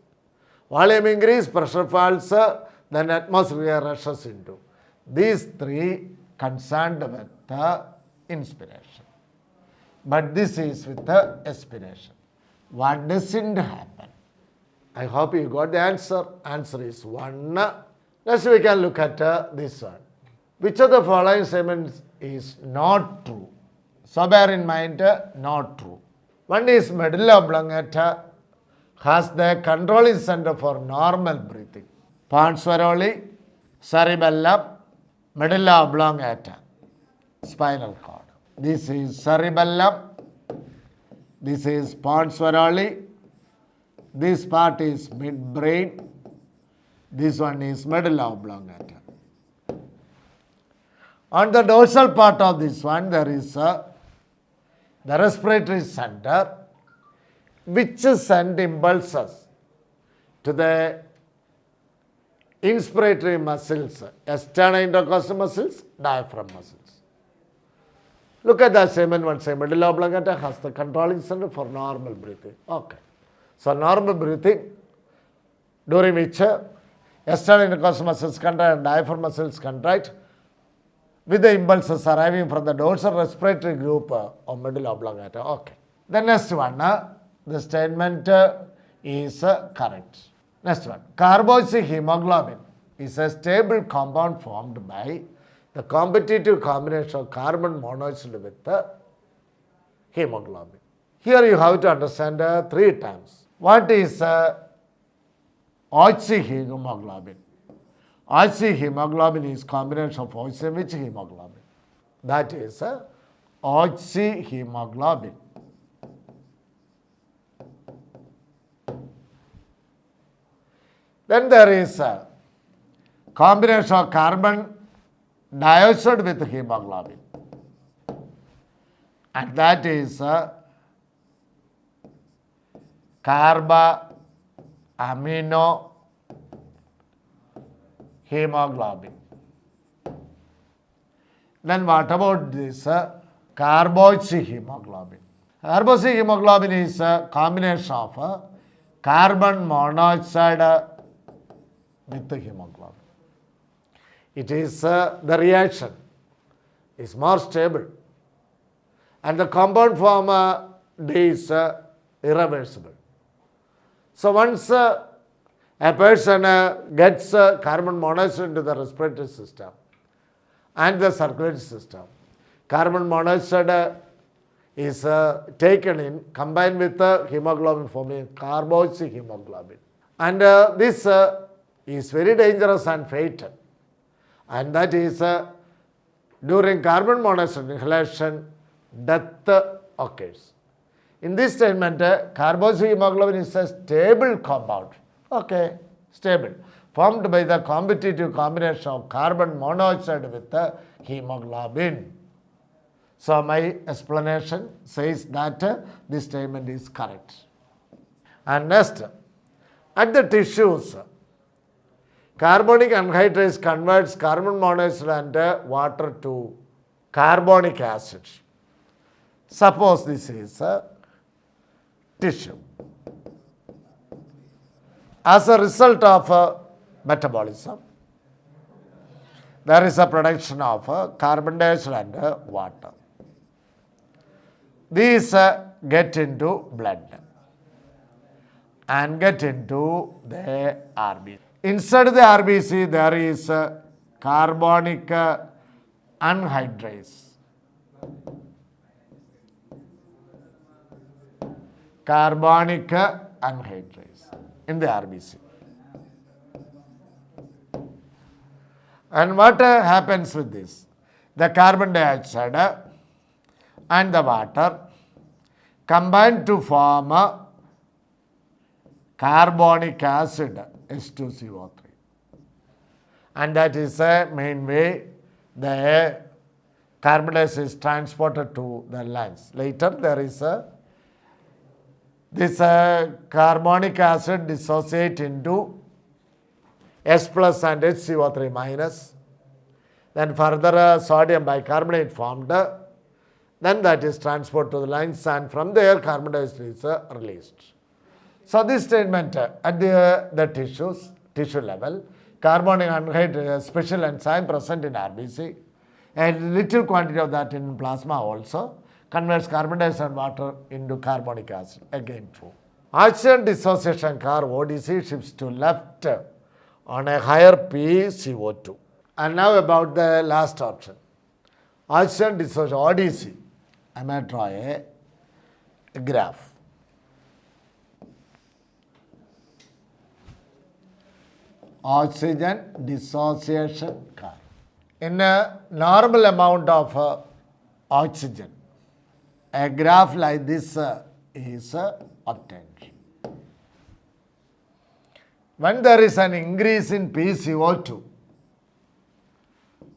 Volume increase, pressure falls, then atmosphere rushes into. These three concerned with the inspiration. But this is with the expiration. What doesn't happen? I hope you got the answer. Answer is 1. Next we can look at this one. Which of the following statements is not true? So bear in mind, not true. One is medulla oblongata has the controlling center for normal breathing. Pons varoli, cerebellum, medulla oblongata, spinal cord. This is cerebellum, this is pons varoli, this part is midbrain, this one is medulla oblongata. On the dorsal part of this one, there is the respiratory center, which send impulses to the inspiratory muscles, external intercostal muscles, diaphragm muscles. Look at that statement one say, medulla oblongata has the controlling center for normal breathing. Okay. So normal breathing, during which external intercostal muscles contract and diaphragm muscles contract, with the impulses arriving from the dorsal respiratory group of medulla oblongata. Okay. The next one, the statement is correct. Next one, carboxyhemoglobin is a stable compound formed by the competitive combination of carbon monoxide with the hemoglobin. Here you have to understand 3 terms. What is oxyhemoglobin? Oxyhemoglobin is combination of oxy and which hemoglobin? That is oxyhemoglobin. Then there is a combination of carbon dioxide with hemoglobin, and that is carba-amino hemoglobin. Then what about this carboxyhemoglobin? Carboxyhemoglobin is a combination of carbon monoxide with the hemoglobin. It is the reaction is more stable, and the compound form is irreversible. So once a person gets carbon monoxide into the respiratory system and the circulatory system, carbon monoxide is taken in, combined with the hemoglobin forming carboxyhemoglobin. And this is very dangerous and fatal. And that is during carbon monoxide inhalation, death occurs. In this statement, carboxyhemoglobin is a stable compound. Okay, stable, formed by the competitive combination of carbon monoxide with the hemoglobin. So my explanation says that this statement is correct. And next, at the tissues, carbonic anhydrase converts carbon monoxide and water to carbonic acid. Suppose this is a tissue. As a result of metabolism, there is a production of carbon dioxide and water. These get into blood and get into the RBC. Inside the RBC, there is carbonic anhydrase. carbonic anhydrase in the RBC. And what happens with this? The carbon dioxide and the water combine to form a carbonic acid H2CO3. And that is the main way the carbon dioxide is transported to the lungs. Later there is this carbonic acid dissociate into H plus and HCO3 minus. Then further sodium bicarbonate formed. Then that is transported to the lungs, and from there carbon dioxide is released. So this statement at the tissue level, carbonic anhydrase special enzyme present in RBC, a little quantity of that in plasma also, converts carbon dioxide and water into carbonic acid. Again true. Oxygen dissociation car ODC shifts to left on a higher PCO2. And now about the last option. Oxygen dissociation ODC. I may draw a graph. Oxygen dissociation curve. In a normal amount of oxygen, a graph like this is obtained. When there is an increase in PCO2,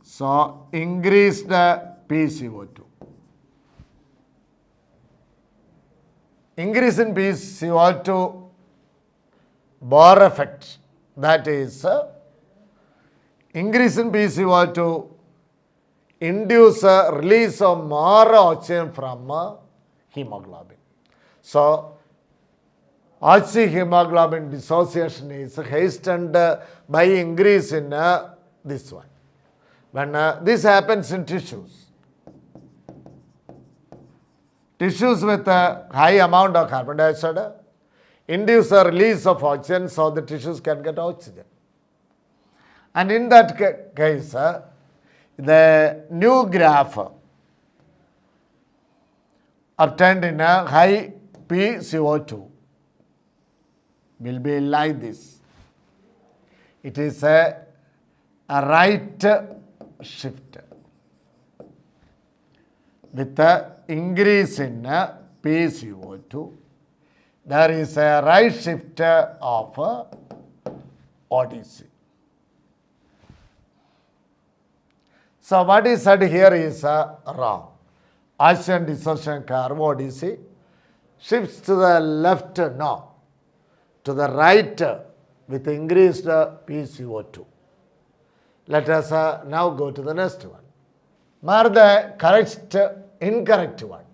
so increased PCO2. Increase in PCO2 Bohr effect, that is increase in PCO2 induce a release of more oxygen from hemoglobin. So oxyhemoglobin dissociation is hastened by increase in this one. When this happens in tissues with a high amount of carbon dioxide induce a release of oxygen, so the tissues can get oxygen. And in that case, the new graph obtained in a high PCO2 will be like this. It is a right shift with the increase in PCO2. There is a right shift of ODC. So what is said here is wrong. Oxygen dissociation curve ODC shifts to the left, no, to the right with increased PCO2. Let us now go to the next one. Mark the incorrect one.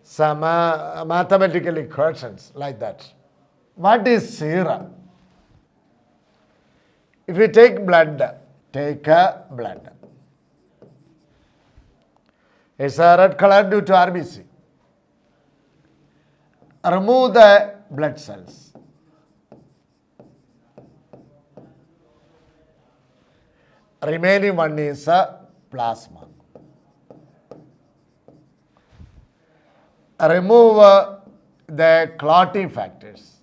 Some mathematical equations like that. What is serum? If you take blood, it's a red color due to RBC. Remove the blood cells. Remaining one is plasma. Remove the clotting factors.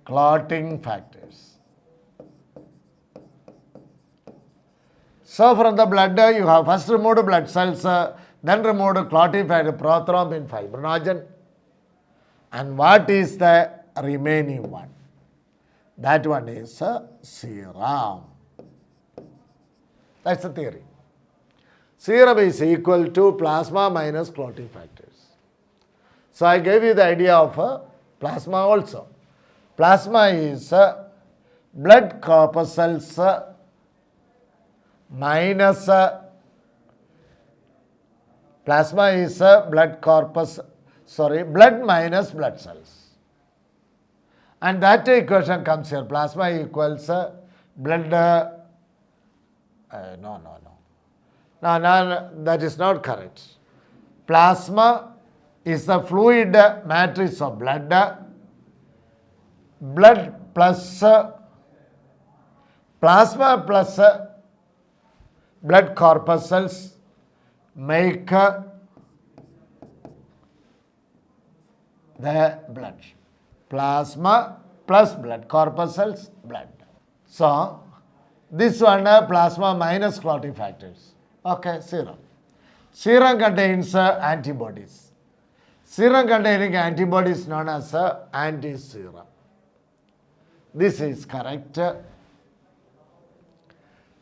Clotting factors. So from the blood, you have first removed blood cells, then removed clotting factor, prothrombin, fibrinogen. And what is the remaining one? That one is serum. That's the theory. Serum is equal to plasma minus clotting factors. So I gave you the idea of plasma also. Plasma is blood corpuscles minus plasma is blood minus blood cells. And that equation comes here. Plasma equals blood. No, that is not correct. Plasma is the fluid matrix of blood blood plus plasma plus blood corpuscles make the blood. Plasma plus blood corpuscles, blood. So, this one plasma minus clotting factors. Okay, serum. Serum contains antibodies. Serum containing antibodies known as anti-serum. This is correct.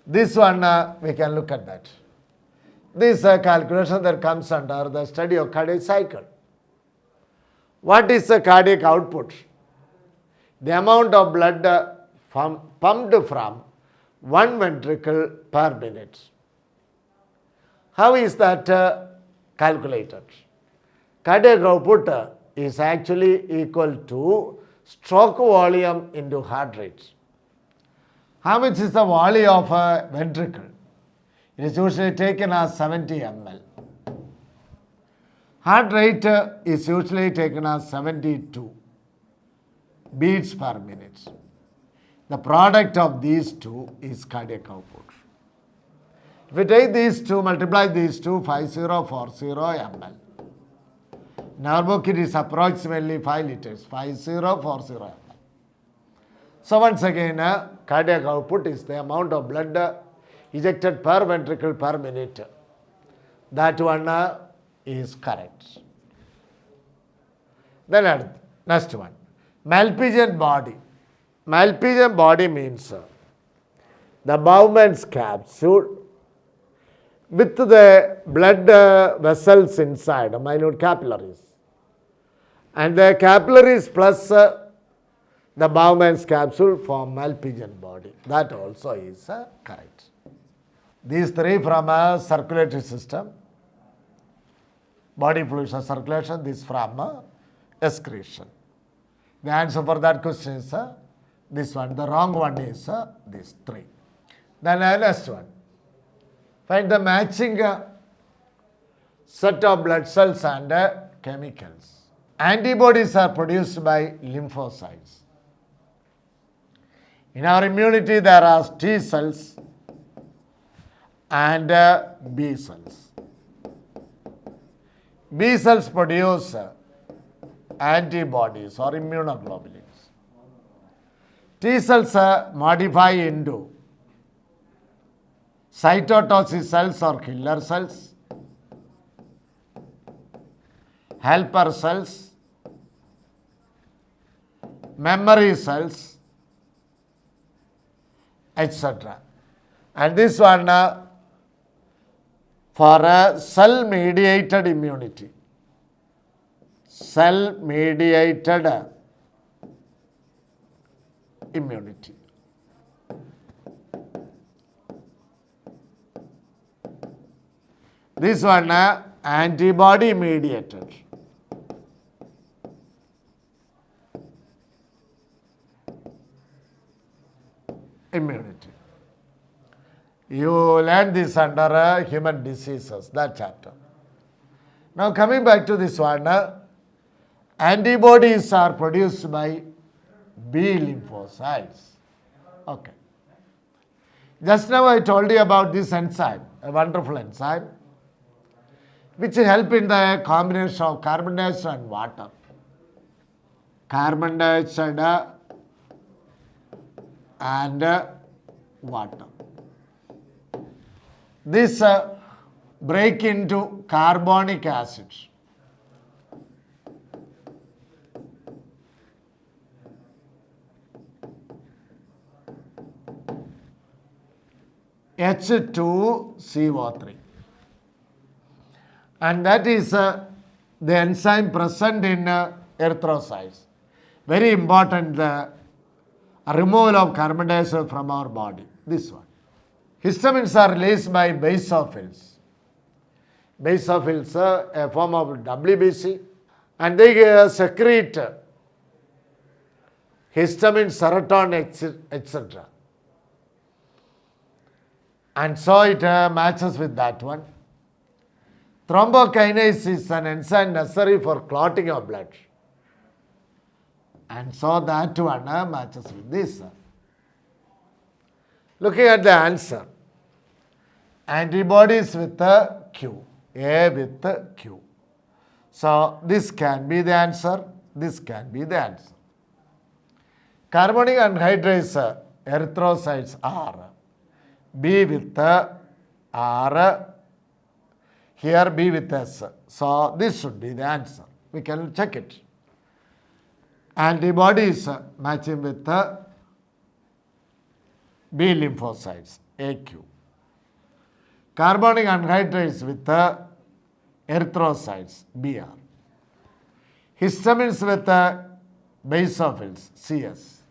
This one we can look at that. This calculation that comes under the study of cardiac cycle. What is the cardiac output? The amount of blood pumped from one ventricle per minute. How is that calculated? Cardiac output is actually equal to stroke volume into heart rate. How much is the volume of a ventricle? It is usually taken as 70 ml. Heart rate is usually taken as 72 beats per minute. The product of these two is cardiac output. If we take these two, multiply these two, 5040 ml. In our book, it is approximately 5 liters, 5040 ml. So once again, cardiac output is the amount of blood ejected per ventricle per minute. That one is correct. Then next one, Malpighian body. Malpighian body means the Bowman's capsule with the blood vessels inside, minute capillaries. And the capillaries plus the Bowman's capsule form Malpighian body. That also is correct. These three from a circulatory system. Body fluids are circulation, this from excretion. The answer for that question is this one. The wrong one is this three. Then next one. Find the matching set of blood cells and chemicals. Antibodies are produced by lymphocytes. In our immunity, there are T cells and B cells. B cells produce antibodies or immunoglobulins. T cells modify into cytotoxic cells or killer cells, helper cells, memory cells, etc. And this one for cell-mediated immunity. Cell-mediated immunity. This one antibody-mediated. Immunity. You learn this under human diseases, that chapter. Now coming back to this one, antibodies are produced by B lymphocytes. Okay. Just now I told you about this enzyme, a wonderful enzyme, which help in the combination of carbon dioxide and water. Carbon dioxide and water. This break into carbonic acid. H2CO3. And that is the enzyme present in erythrocytes. Very important, the removal of carbon dioxide from our body. This one. Histamines are released by basophils. Basophils, a form of WBC, and they secrete histamine, serotonin, etc. And so it matches with that one. Thrombokinase is an enzyme necessary for clotting of blood. And so that one matches with this. Looking at the answer, antibodies with Q, A with Q. So this can be the answer, this can be the answer. Carbonic anhydrase erythrocytes are B with R, here B with S. So this should be the answer. We can check it. Antibodies matching with B lymphocytes, AQ. Carbonic anhydrase with erythrocytes, BR. Histamines with basophils, CS.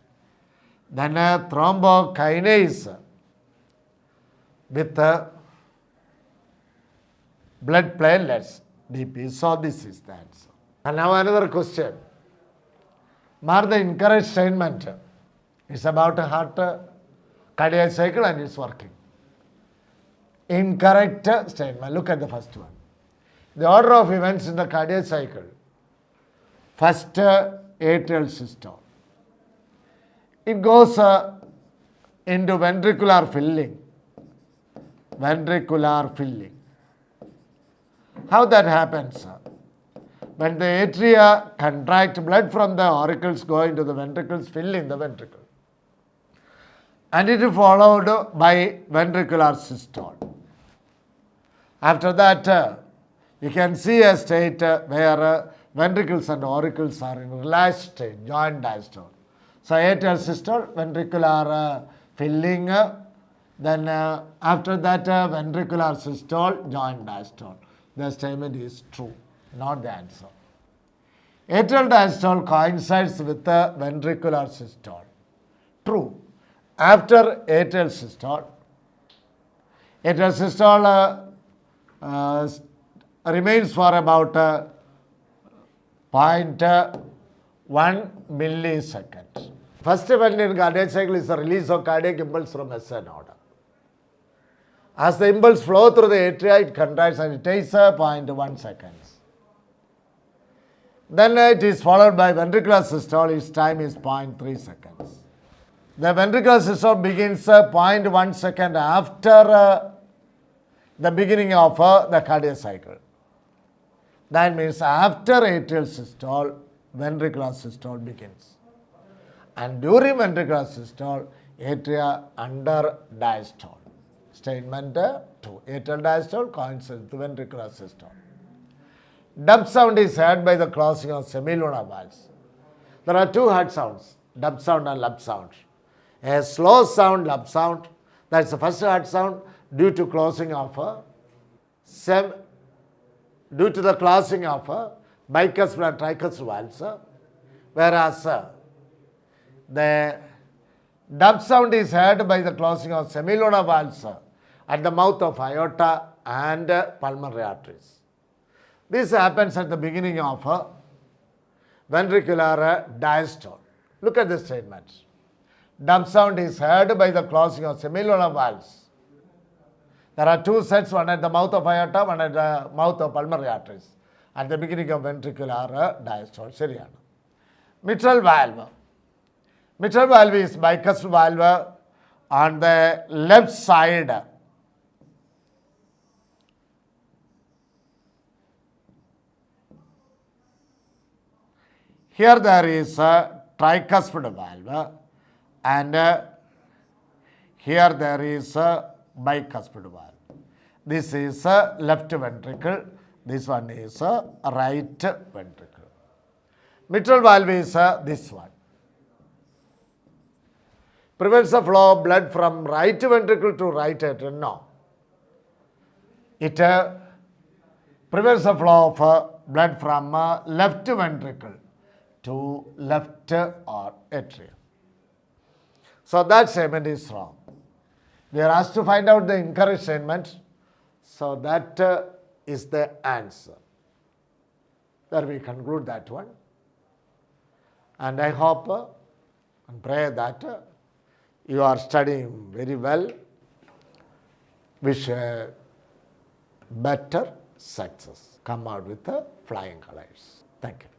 Then thrombokinase with blood platelets, DP. So this is the answer. And now another question. Mark the incorrect statement. It's about a heart cardiac cycle and it's working. Incorrect statement. Look at the first one. The order of events in the cardiac cycle. First, atrial systole. It goes into ventricular filling. Ventricular filling. How that happens? When the atria contract, blood from the auricles go into the ventricles, fill in the ventricle. And it is followed by ventricular systole. After that, you can see a state where ventricles and auricles are in relaxed state, joint diastole. So atrial systole, ventricular filling, then after that ventricular systole, joint diastole. The statement is true, not the answer. Atrial diastole coincides with the ventricular systole. True. After atrial systole remains for about 0.1 millisecond. First event in cardiac cycle is the release of cardiac impulse from SN node. As the impulse flows through the atria, it contracts and it takes 0.1 seconds. Then it is followed by ventricular systole, its time is 0.3 seconds. The ventricular systole begins 0.1 second after the beginning of the cardiac cycle. That means after atrial systole, ventricular systole begins. And during ventricular systole, atria under diastole. Statement 2. Atrial diastole coincides with ventricular systole. Dub sound is heard by the closing of semilunar valves. There are two heart sounds, dub sound and lub sound. A slow sound, lub sound, that's the first heart sound due to closing of due to the closing of bicuspid and tricuspid valves, whereas the dub sound is heard by the closing of semilunar valves at the mouth of aorta and pulmonary arteries. This happens at the beginning of ventricular diastole. Look at the statement. Dub sound is heard by the closing of semilunar valves. There are two sets, one at the mouth of aorta, one at the mouth of pulmonary arteries. At the beginning of ventricular diastole. Seriana. Mitral valve. Mitral valve is bicuspid valve on the left side. Here there is a tricuspid valve and here there is a bicuspid valve. This is left ventricle, this one is right ventricle. Mitral valve is this one. Prevents the flow of blood from right ventricle to right atrium. No. It prevents the flow of blood from left ventricle to left or atrium. So that statement is wrong. We are asked to find out the incorrect statement. So that is the answer. There we conclude that one. And I hope and pray that you are studying very well. Wish better success. Come out with flying colors. Thank you.